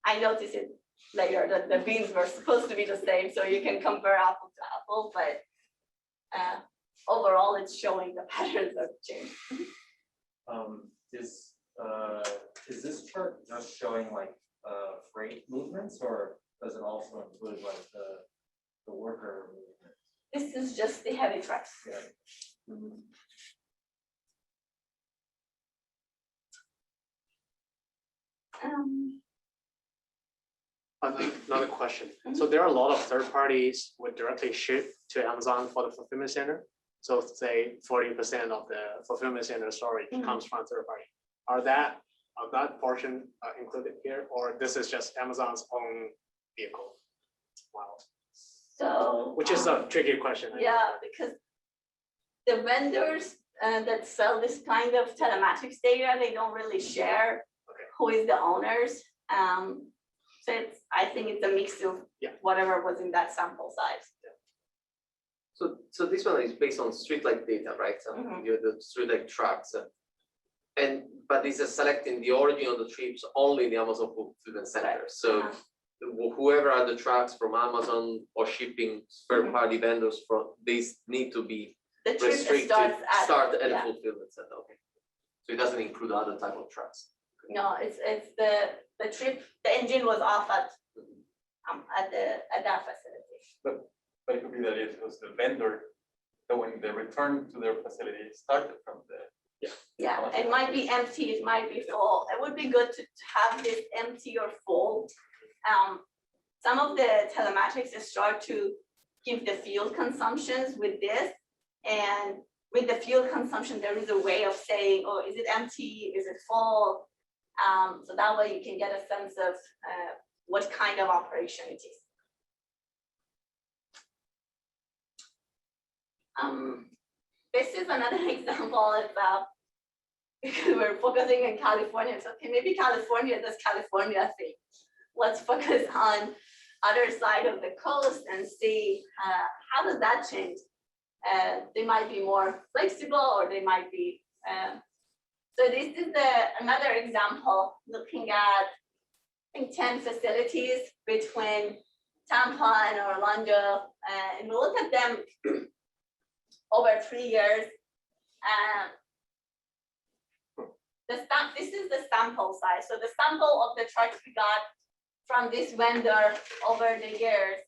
I noticed it later that the bins were supposed to be the same, so you can compare apple to apple, but overall it's showing the patterns of change. Is this chart just showing like freight movements, or does it also include like the worker movement? This is just the heavy trucks. Yeah. Mhm. Another question. So there are a lot of third parties would directly ship to Amazon for the fulfillment center. So say 40% of the fulfillment center storage Mhm. comes from third party. Are that portion included here, or this is just Amazon's own vehicle? Wow, So. which is a tricky question. I know. Yeah, because the vendors that sell this kind of telematics data, they don't really share Okay. who is the owners. So I think it's a mix of Yeah. whatever was in that sample size. So this one is based on streetlight data, right? So Mhm. you have the streetlight trucks. But this is selecting the origin of the trips only in the Amazon fulfillment center. So whoever are the trucks from Amazon or shipping third party vendors from, these need to be The trip restricted, starts at. at the yeah. fulfillment center, okay. So it doesn't include other type of trucks. No, it's the trip, the engine was off at that facility. But it could be that it was the vendor, that when they returned to their facility, it started from the. Yeah, it might be empty, it might be full. It would be good to have this empty or full. Some of the telematics start to give the fuel consumptions with this. And with the fuel consumption, there is a way of saying, oh, is it empty? Is it full? So that way you can get a sense of what kind of operation it is. This is another example of because we're focusing in California. So okay, maybe California does California thing. Let's focus on other side of the coast and see how does that change. They might be more flexible, or they might be. So this is another example looking at, I think, 10 facilities between Tampa and Orlando, and we look at them over 3 years. This is the sample size. So the sample of the trucks we got from this vendor over the years.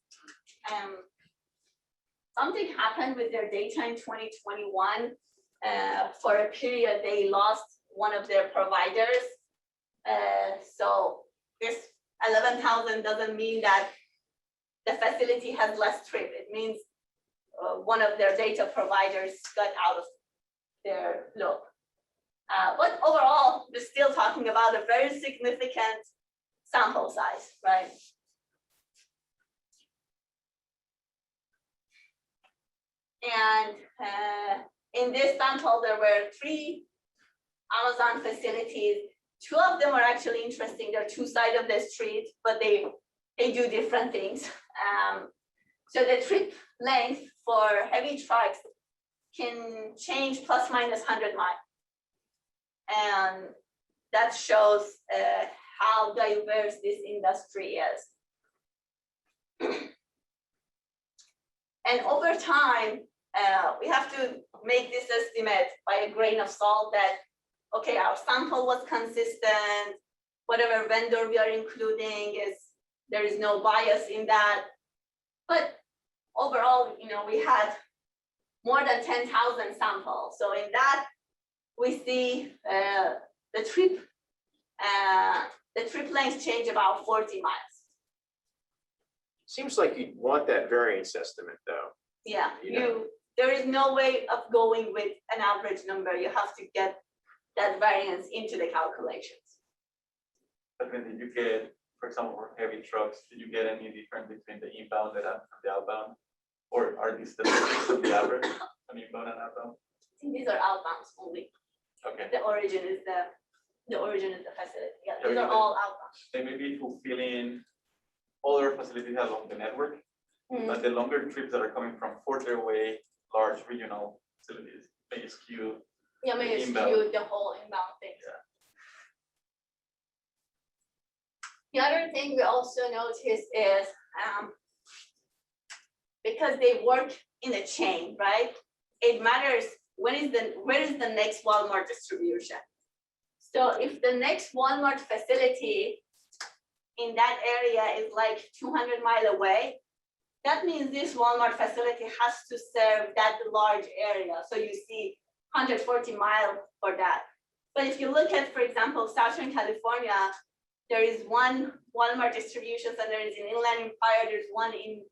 Something happened with their data in 2021. For a period, they lost one of their providers. So this 11,000 doesn't mean that the facility has less trip. It means one of their data providers got out of their loop. But overall, we're still talking about a very significant sample size, right? And in this sample, there were 3 Amazon facilities. 2 of them are actually interesting. They're 2 sides of the street, but they do different things. So the trip length for heavy trucks can change plus minus 100 miles. And that shows how diverse this industry is. And over time, we have to make this estimate by a grain of salt that, okay, our sample was consistent, whatever vendor we are including there is no bias in that. But overall, we had more than 10,000 samples. So in that, we see the trip length change about 40 miles. seems like you'd want that variance estimate, though. Yeah, Yeah. there is no way of going with an average number. You have to get that variance into the calculations. But when did you get, for example, for heavy trucks, did you get any difference between the inbound and the outbound? Or are these the basics of the average on inbound and outbound? I think these are outbounds only. Okay, The origin is the facility. Yeah, these Yeah, are all outbound. they may be fulfilling other facilities along the network, but the longer trips that are coming from further away, large regional facilities may skew. Yeah, maybe Inbound. skew the whole inbound thing. Yeah. The other thing we also notice is because they work in a chain, right? It matters where is the next Walmart distribution. So if the next Walmart facility in that area is like 200 miles away, that means this Walmart facility has to serve that large area. So you see 140 miles for that. But if you look at, for example, Southern California, there is one Walmart distribution center is in Inland Empire, there's one in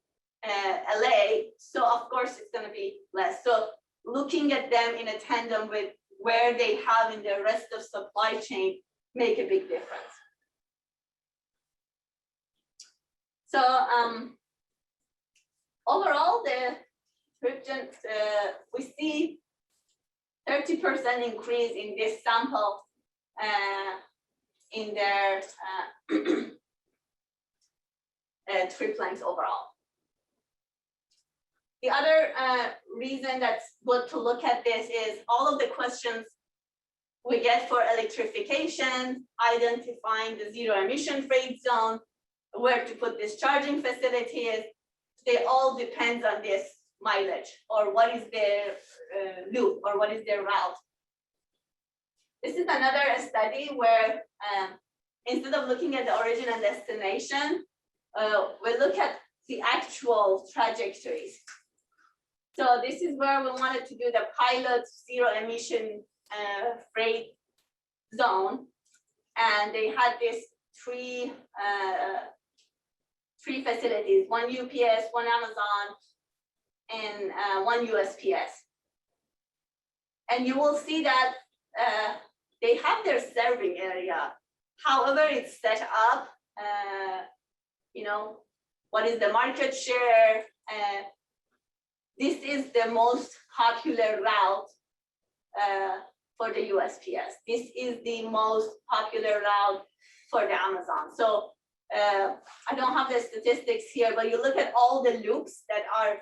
LA. So of course it's gonna be less. So looking at them in a tandem with where they have in the rest of supply chain make a big difference. So overall, the we see 30% increase in this sample in their trip lengths overall. The other reason that's good to look at this is all of the questions we get for electrification, identifying the zero emission freight zone, where to put this charging facilities, they all depend on this mileage or what is their loop or what is their route. This is another study where instead of looking at the origin and destination, we look at the actual trajectories. So this is where we wanted to do the pilot zero emission freight zone. And they had this three facilities, one UPS, one Amazon, and one USPS. And you will see that they have their serving area. However, it's set up, you know, what is the market share? This is the most popular route for the USPS. This is the most popular route for the Amazon. So I don't have the statistics here, but you look at all the loops that are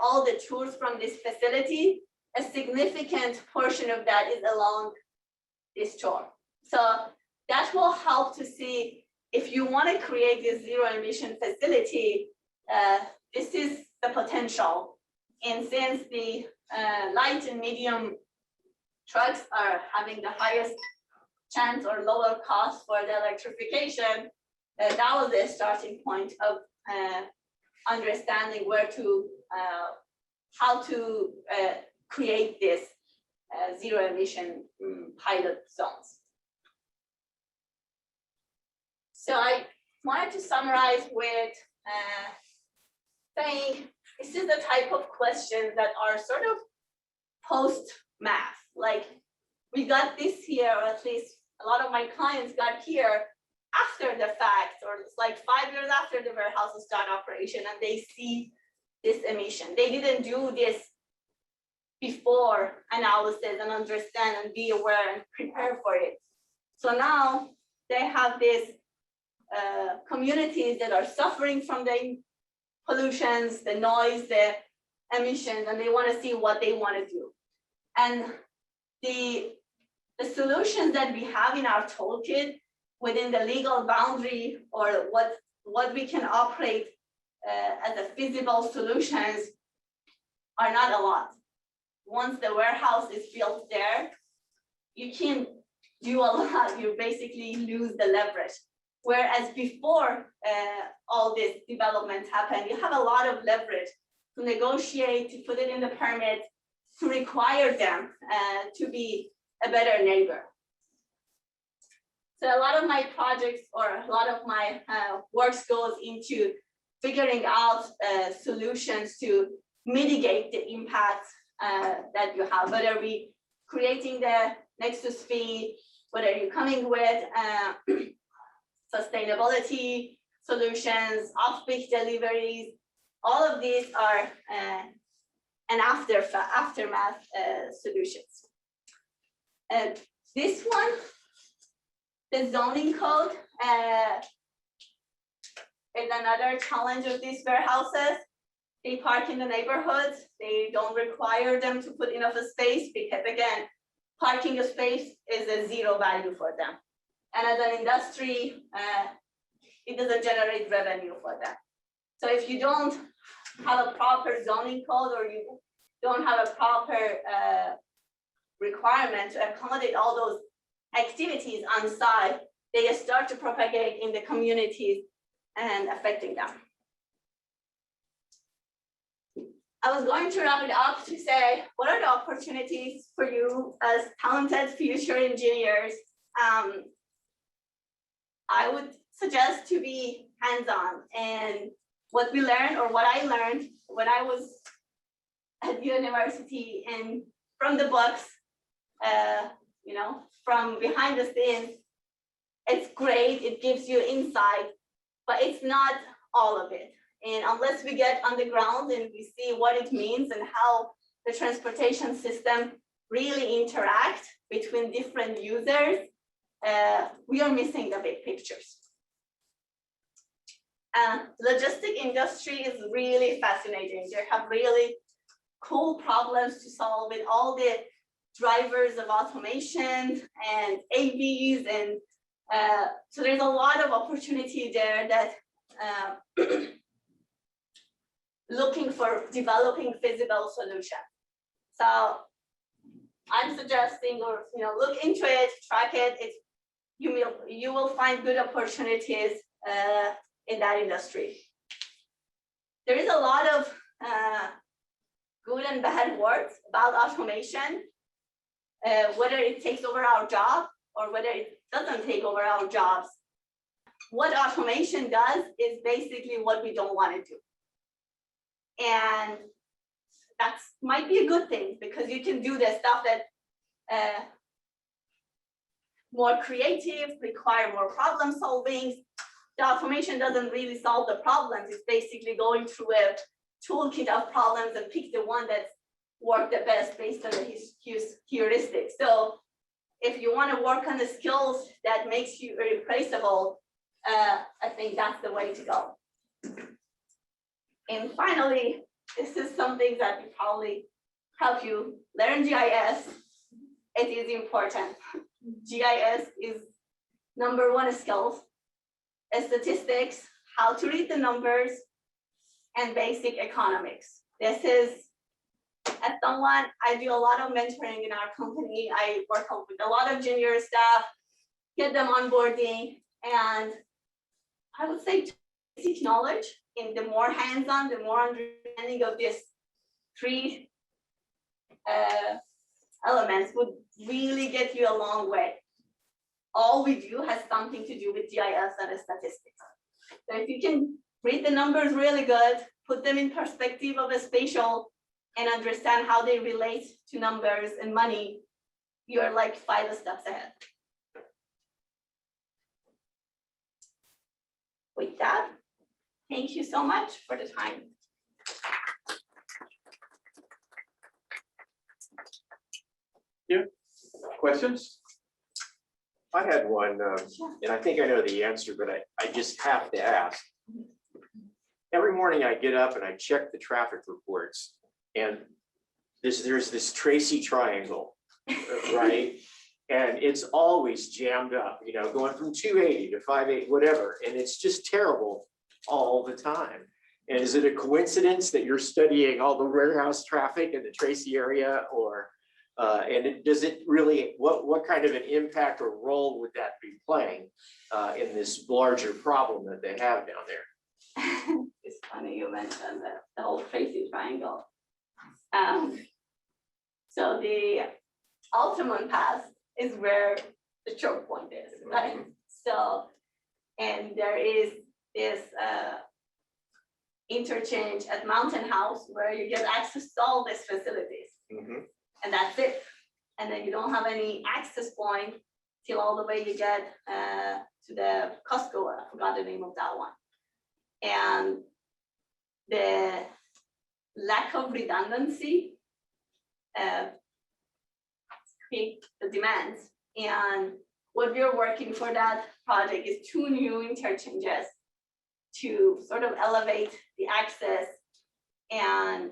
all the tours from this facility, a significant portion of that is along this tour. So that will help to see if you want to create this zero emission facility, this is the potential. And since the light and medium trucks are having the highest chance or lower cost for the electrification, that was the starting point of understanding where to, how to create this zero emission pilot zones. So I wanted to summarize with saying this is the type of questions that are sort of post-math. Like we got this here, or at least a lot of my clients got here after the fact, or it's like 5 years after the warehouse start operation, and they see this emission. They didn't do this before analysis and understand and be aware and prepare for it. So now they have this communities that are suffering from the pollutions, the noise, the emissions, and they want to see what they want to do. And the solutions that we have in our toolkit within the legal boundary, or what we can operate as a feasible solutions, are not a lot. Once the warehouse is built there, you can do a lot. You basically lose the leverage. Whereas before all this development happened, you have a lot of leverage to negotiate, to put it in the permit, to require them to be a better neighbor. So a lot of my projects, or a lot of my works goes into figuring out solutions to mitigate the impacts that you have, whether we creating the nexus fee, whether you're coming with sustainability solutions, off-peak deliveries. All of these are an aftermath solutions. This one, the zoning code is another challenge of these warehouses. They park in the neighborhoods. They don't require them to put enough space because again, parking space is a zero value for them. And as an industry, it doesn't generate revenue for them. So if you don't have a proper zoning code or you don't have a proper requirement to accommodate all those activities on site, they start to propagate in the communities and affecting them. I was going to wrap it up to say, what are the opportunities for you as talented future engineers? I would suggest to be hands-on, and what we learned or what I learned when I was at university and from the books, you know, from behind the scenes, it's great, it gives you insight, but it's not all of it. And unless we get on the ground and we see what it means and how the transportation system really interact between different users, we are missing the big pictures. Logistic industry is really fascinating. They have really cool problems to solve with all the drivers of automation and AVs, and so there's a lot of opportunity there that looking for developing feasible solutions. So I'm suggesting, or look into it, track it. You will find good opportunities in that industry. There is a lot of good and bad words about automation, whether it takes over our job or whether it doesn't take over our jobs. What automation does is basically what we don't want to do. And that might be a good thing because you can do the stuff that more creative, require more problem solving. The automation doesn't really solve the problems. It's basically going through a toolkit of problems and pick the one that's worked the best based on the heuristics. So if you want to work on the skills that makes you irreplaceable, I think that's the way to go. And finally, this is something that will probably help you learn GIS. It is important. GIS is #1 skills, statistics, how to read the numbers, and basic economics. This is, as someone, I do a lot of mentoring in our company. I work with a lot of junior staff, get them onboarding, and I would say basic knowledge, in the more hands-on, the more understanding of these 3 elements would really get you a long way. All we do has something to do with GIS and statistics. So if you can read the numbers really good, put them in perspective of a spatial, and understand how they relate to numbers and money, you're like 5 steps ahead. With that, thank you so much for the time. Questions? I had one, Sure. and I think I know the answer, but I just have to ask. Every morning I get up and I check the traffic reports, and there's this Tracy triangle, right? And it's always jammed up, going from 280 to 580, whatever, and it's just terrible all the time. And is it a coincidence that you're studying all the warehouse traffic in the Tracy area, or does it really, what kind of an impact or role would that be playing in this larger problem that they have down there? It's funny you mentioned the whole Tracy triangle. So the Altamont Pass is where the choke point is, right? So, and there is this interchange at Mountain House where you get access to all these facilities. And that's it. And then you don't have any access point till all the way you get to the Costco, I forgot the name of that one. And the lack of redundancy create the demands. And what we're working for that project is 2 new interchanges to sort of elevate the access and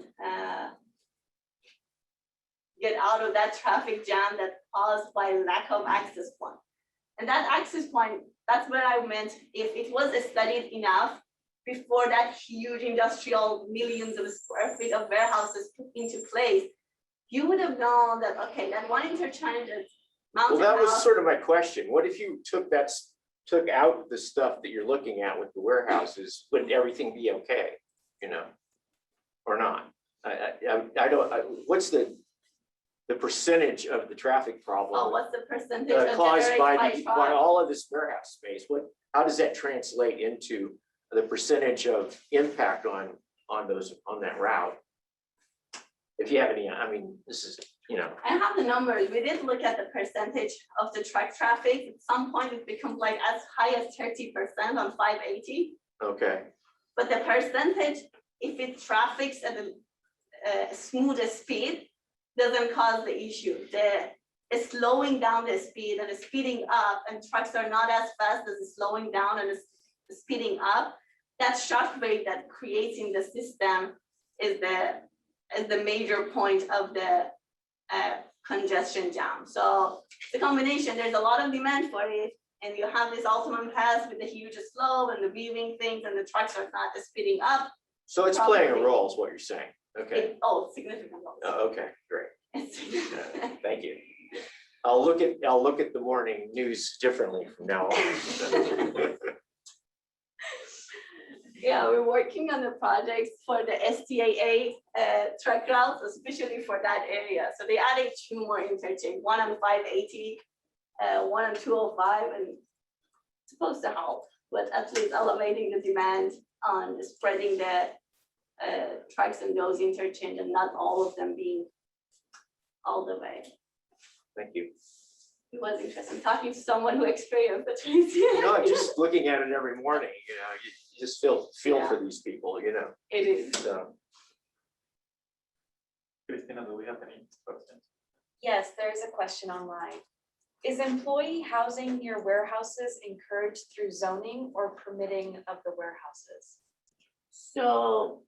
get out of that traffic jam that's caused by lack of access point. And that access point, that's what I meant, if it was studied enough before that huge industrial millions of square feet of warehouses put into place, you would have known that, okay, that one interchange is Well, mountain that was house. sort of my question. What if you took out the stuff that you're looking at with the warehouses? Would everything be okay, you know? Or not? I don't, what's the percentage of the traffic Oh, problem what's the percentage that caused generates by by by truck? all of this warehouse space? How does that translate into the percentage of impact on that route? If you have any, I mean, this is, you know, I have the numbers. We did look at the percentage of the truck traffic. At some point, it becomes like as high as 30% on 580. okay. But the percentage, if it traffics at a smoother speed, doesn't cause the issue. It's slowing down the speed and it's speeding up, and trucks are not as fast as it's slowing down and it's speeding up. That shock wave that creates in the system is the major point of the congestion jam. So the combination, there's a lot of demand for it, and you have this ultimate pass with the huge slope and the weaving things, and the trucks are not speeding up. So it's playing a Probably. role is what you're saying. Okay. Significant. Okay, great. It's Thank you. I'll look at the morning news differently from now on. Yeah, we're working on the projects for the STAA truck routes, especially for that area. So they added 2 more interchange, one on 580, one on 205, and it's supposed to help, but at least elevating the demand on spreading the trucks in those interchange and not all of them being all the way. Thank you. It was interesting talking to someone who experienced the transit. No, just looking at it every morning, you know, you just feel for these people, you know, It is. so. Christina, do we have any questions? Yes, there's a question online. Is employee housing near warehouses encouraged through zoning or permitting of the warehouses? So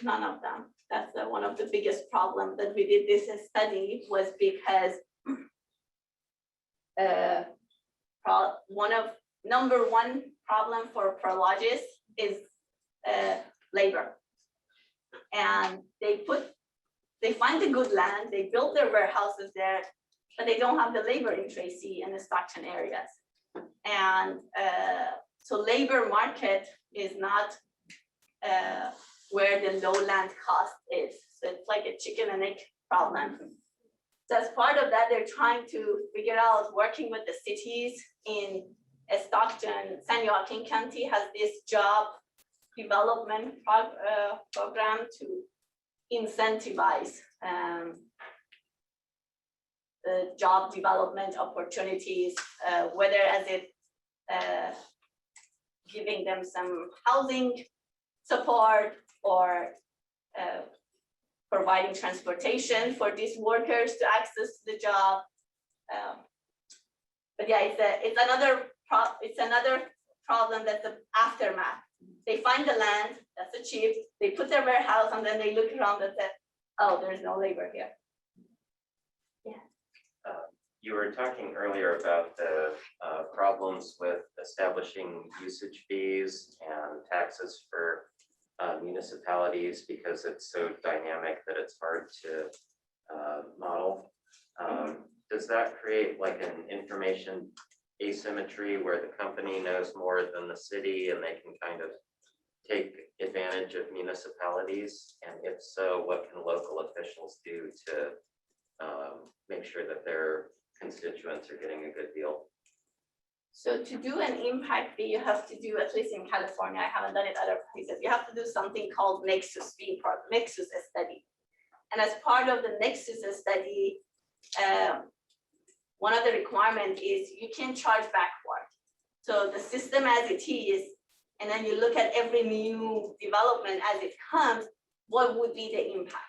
none of them. That's one of the biggest problems that we did this study was because number one problem for Prologis is labor. And they find the good land, they build their warehouses there, but they don't have the labor in Tracy and the Stockton areas. And so labor market is not where the low land cost is. So it's like a chicken and egg problem. So as part of that, they're trying to figure out, working with the cities in Stockton, San Joaquin County has this job development program to incentivize the job development opportunities, whether as it giving them some housing support or providing transportation for these workers to access the job. But yeah, it's another problem that's the aftermath. They find the land that's achieved, they put their warehouse, and then they look around and say, oh, there's no labor here. You were talking earlier about the problems with establishing usage fees and taxes for municipalities because it's so dynamic that it's hard to model. Does that create like an information asymmetry where the company knows more than the city and they can kind of take advantage of municipalities? And if so, what can local officials do to make sure that their constituents are getting a good deal? So to do an impact fee, you have to do, at least in California, I haven't done it other places, you have to do something called Nexus study. And as part of the Nexus study, one of the requirements is you can charge backward. So the system as it is, and then you look at every new development as it comes, what would be the impact?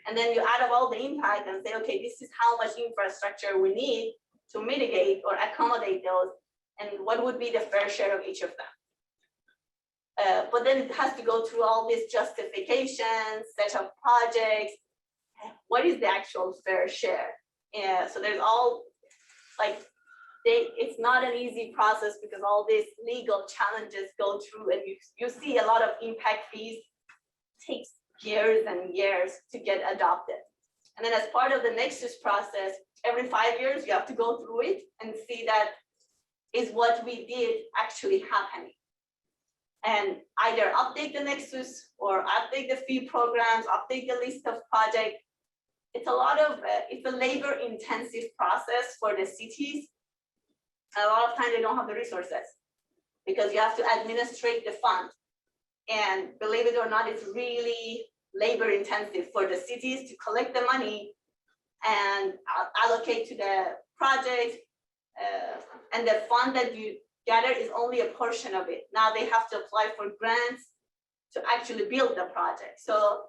And then you add up all the impact and say, okay, this is how much infrastructure we need to mitigate or accommodate those, and what would be the fair share of each of them. But then it has to go through all these justifications, set of projects. What is the actual fair share? Yeah, so there's all like it's not an easy process because all these legal challenges go through, and you see a lot of impact fees takes years and years to get adopted. And then as part of the Nexus process, every 5 years you have to go through it and see that is what we did actually happening. And either update the Nexus or update the fee programs, update the list of projects. It's a lot of, it's a labor intensive process for the cities. A lot of times they don't have the resources because you have to administrate the fund. And believe it or not, it's really labor intensive for the cities to collect the money and allocate to the project. And the fund that you gather is only a portion of it. Now they have to apply for grants to actually build the project. So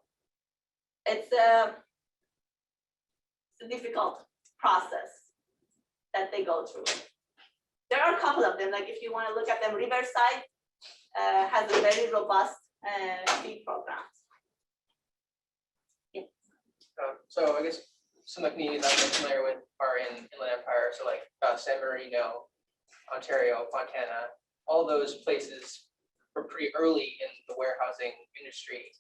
it's a difficult process that they go through. There are a couple of them, like if you want to look at them, Riverside has a very robust fee program. Yeah. So I guess some of the communities I'm familiar with are in Inland Empire, so like San Marino, Ontario, Fontana, all those places were pretty early in the warehousing industry.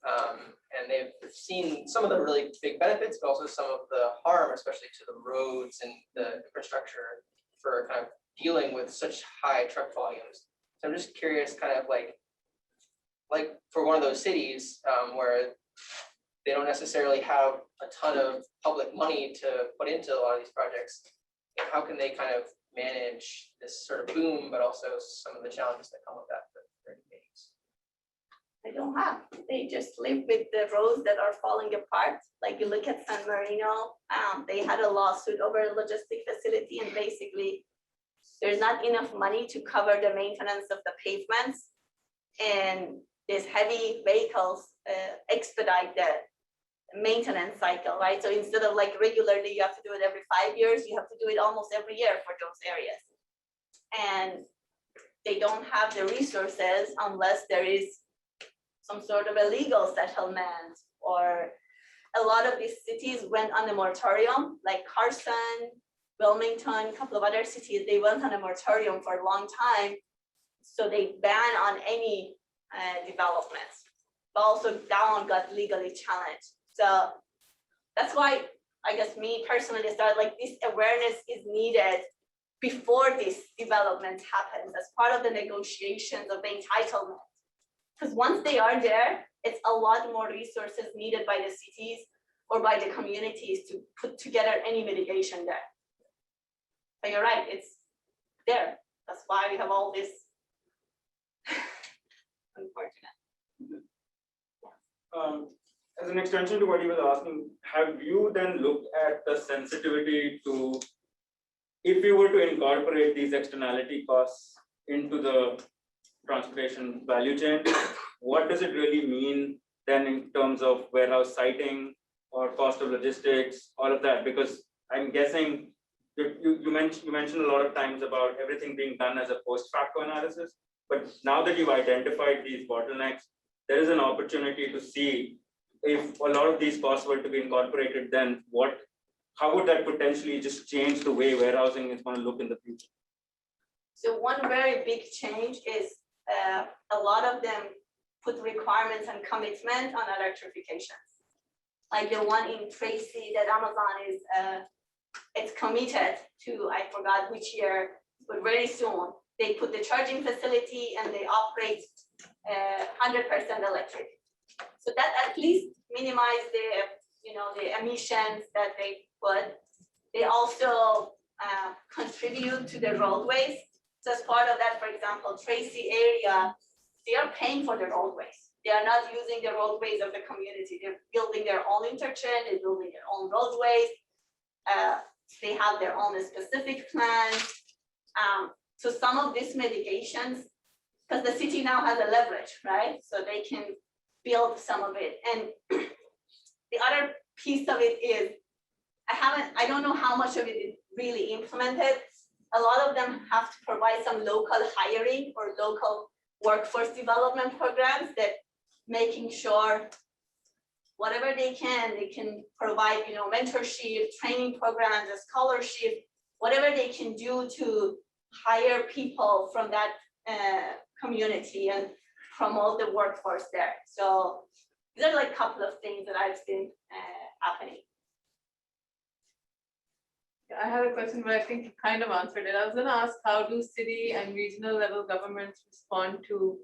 And they've seen some of the really big benefits, but also some of the harm, especially to the roads and the infrastructure for kind of dealing with such high truck volumes. So I'm just curious, kind of like for one of those cities where they don't necessarily have a ton of public money to put into a lot of these projects, how can they kind of manage this sort of boom, but also some of the challenges that come with that for their communities? They don't have. They just live with the roads that are falling apart. Like you look at San Marino, they had a lawsuit over a logistic facility, and basically there's not enough money to cover the maintenance of the pavements, and these heavy vehicles expedite the maintenance cycle, right? So instead of like regularly you have to do it every 5 years, you have to do it almost every year for those areas. And they don't have the resources unless there is some sort of a legal settlement, or a lot of these cities went on a moratorium, like Carson, Wilmington, a couple of other cities, they went on a moratorium for a long time. So they ban on any developments, but also that one got legally challenged. So that's why I guess me personally started like this awareness is needed before this development happens as part of the negotiations of the entitlement. Because once they are there, it's a lot more resources needed by the cities or by the communities to put together any mitigation there. But you're right, it's there. That's why we have all this unfortunate. As an extension to what you were asking, have you then looked at the sensitivity to, if you were to incorporate these externality costs into the transportation value chain, what does it really mean then in terms of warehouse siting or cost of logistics, all of that? Because I'm guessing you mentioned a lot of times about everything being done as a post facto analysis, but now that you've identified these bottlenecks, there is an opportunity to see if a lot of these costs were to be incorporated, then how would that potentially just change the way warehousing is going to look in the future? So one very big change is a lot of them put requirements and commitment on electrification. Like the one in Tracy that Amazon is, it's committed to, I forgot which year, but very soon, they put the charging facility and they operate 100% electric. So that at least minimize the emissions that they put. They also contribute to the roadways. So as part of that, for example, Tracy area, they are paying for the roadways. They are not using the roadways of the community. They're building their own interchange, they're building their own roadways. They have their own specific plans. So some of these mitigations, because the city now has a leverage, right? So they can build some of it. And the other piece of it is, I don't know how much of it is really implemented. A lot of them have to provide some local hiring or local workforce development programs that making sure whatever they can provide, mentorship, training programs, a scholarship, whatever they can do to hire people from that community and promote the workforce there. So these are like a couple of things that I've seen happening. I had a question, but I think you kind of answered it. I was gonna ask, how do city and regional level governments respond to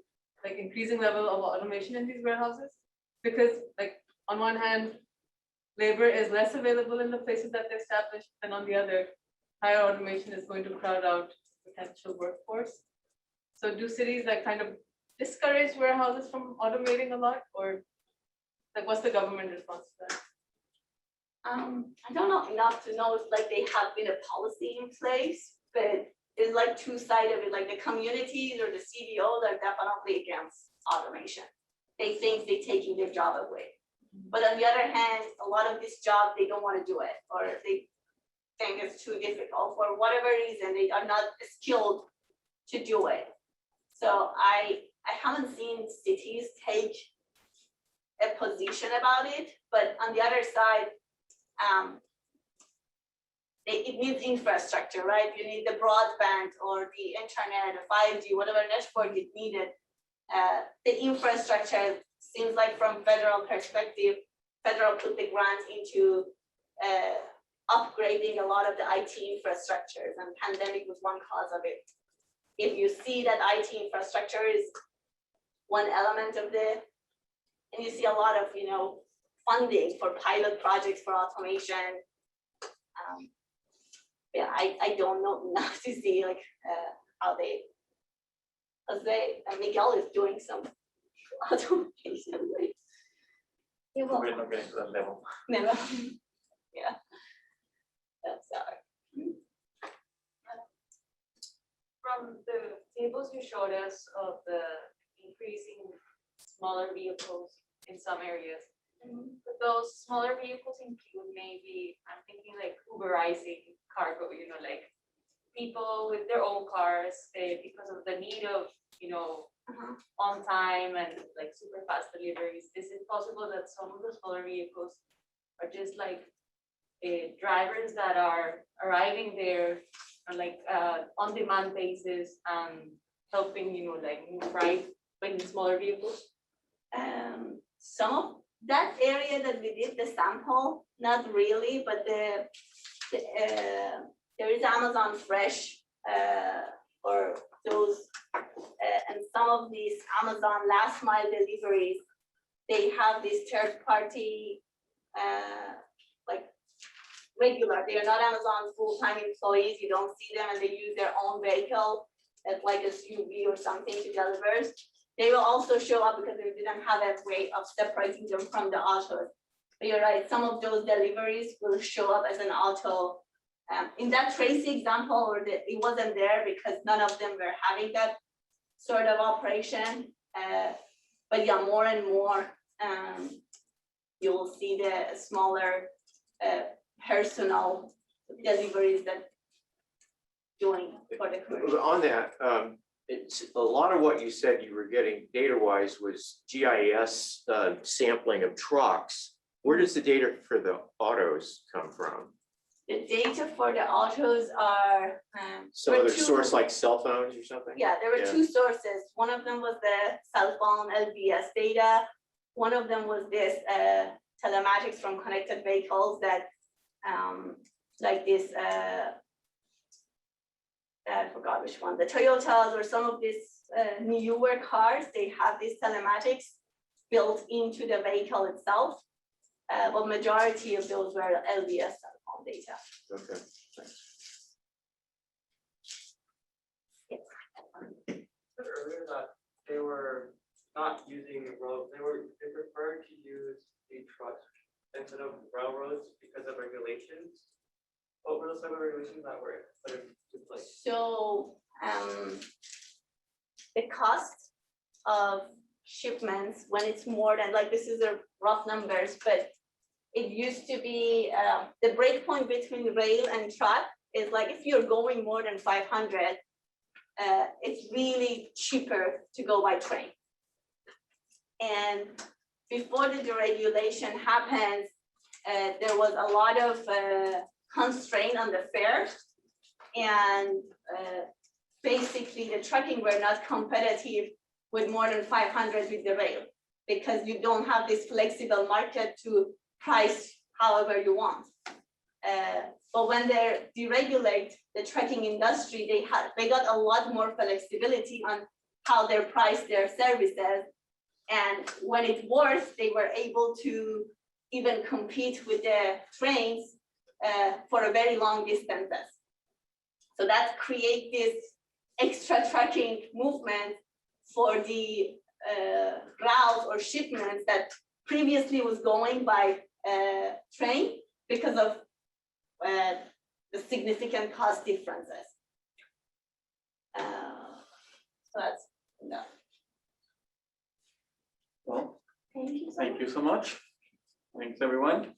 like increasing level of automation in these warehouses? Because like on one hand, labor is less available in the places that they established, and on the other, higher automation is going to crowd out potential workforce. So do cities like kind of discourage warehouses from automating a lot, or like what's the government response to that? I don't know enough to know if like they have been a policy in place, but it's like two sides of it. Like the communities or the CBOs are definitely against automation. They think they're taking their job away. But on the other hand, a lot of this job, they don't want to do it, or they think it's too difficult for whatever reason. They are not skilled to do it. So I haven't seen cities take a position about it, but on the other side, it needs infrastructure, right? You need the broadband or the internet, or 5G, whatever network is needed. The infrastructure seems like from federal perspective, federal put the grants into upgrading a lot of the IT infrastructures, and pandemic was one cause of it. If you see that IT infrastructure is one element of and you see a lot of, funding for pilot projects for automation. Yeah, I don't know enough to see like how because Miguel is doing some automation. Right? We're not getting to that level. Never. Yeah. That's sorry. From the tables you showed us of the increasing smaller vehicles in some areas, but those smaller vehicles include maybe, I'm thinking like Uberizing cargo, like people with their own cars, because of the need of, on time and like super fast deliveries. Is it possible that some of the smaller vehicles are just like drivers that are arriving there on like on demand basis and helping, like move right in smaller vehicles? Some of that area that we did the sample, not really, but there is Amazon Fresh or those, and some of these Amazon last mile deliveries, they have this third party, like regular, they are not Amazon full-time employees, you don't see them, and they use their own vehicle, that's like a SUV or something to deliver. They will also show up because they didn't have a way of separating them from the autos. But you're right, some of those deliveries will show up as an auto. In that Tracy example, it wasn't there because none of them were having that sort of operation. But yeah, more and more, you will see the smaller personal deliveries that doing for the commercial. On that, it's a lot of what you said you were getting data-wise was GIS sampling of trucks. Where does the data for the autos come from? The data for the autos are Some other source like cell phones or something? Yeah, there were Yeah. two sources. One of them was the cell phone LBS data. One of them was this telematics from connected vehicles that like this I forgot which one, the Toyotas or some of these newer cars, they have this telematics built into the vehicle itself. But majority of those were LBS cell phone data. Okay, thanks. Said earlier that they were not using roads, they preferred to use the trucks instead of railroads because of regulations. What were those type of regulations that were put into place? So the cost of shipments when it's more than, like, this is a rough numbers, but it used to be, the break point between rail and truck is like, if you're going more than 500, it's really cheaper to go by train. And before the deregulation happens, there was a lot of constraint on the fare, and basically the trucking were not competitive with more than 500 with the rail, because you don't have this flexible market to price however you want. But when they deregulate the trucking industry, they got a lot more flexibility on how they price their services. And when it works, they were able to even compete with the trains for a very long distances. So that create this extra trucking movement for the routes or shipments that previously was going by train because of the significant cost differences. So that's enough. Well, Thank you. thank you so much. Thanks, everyone.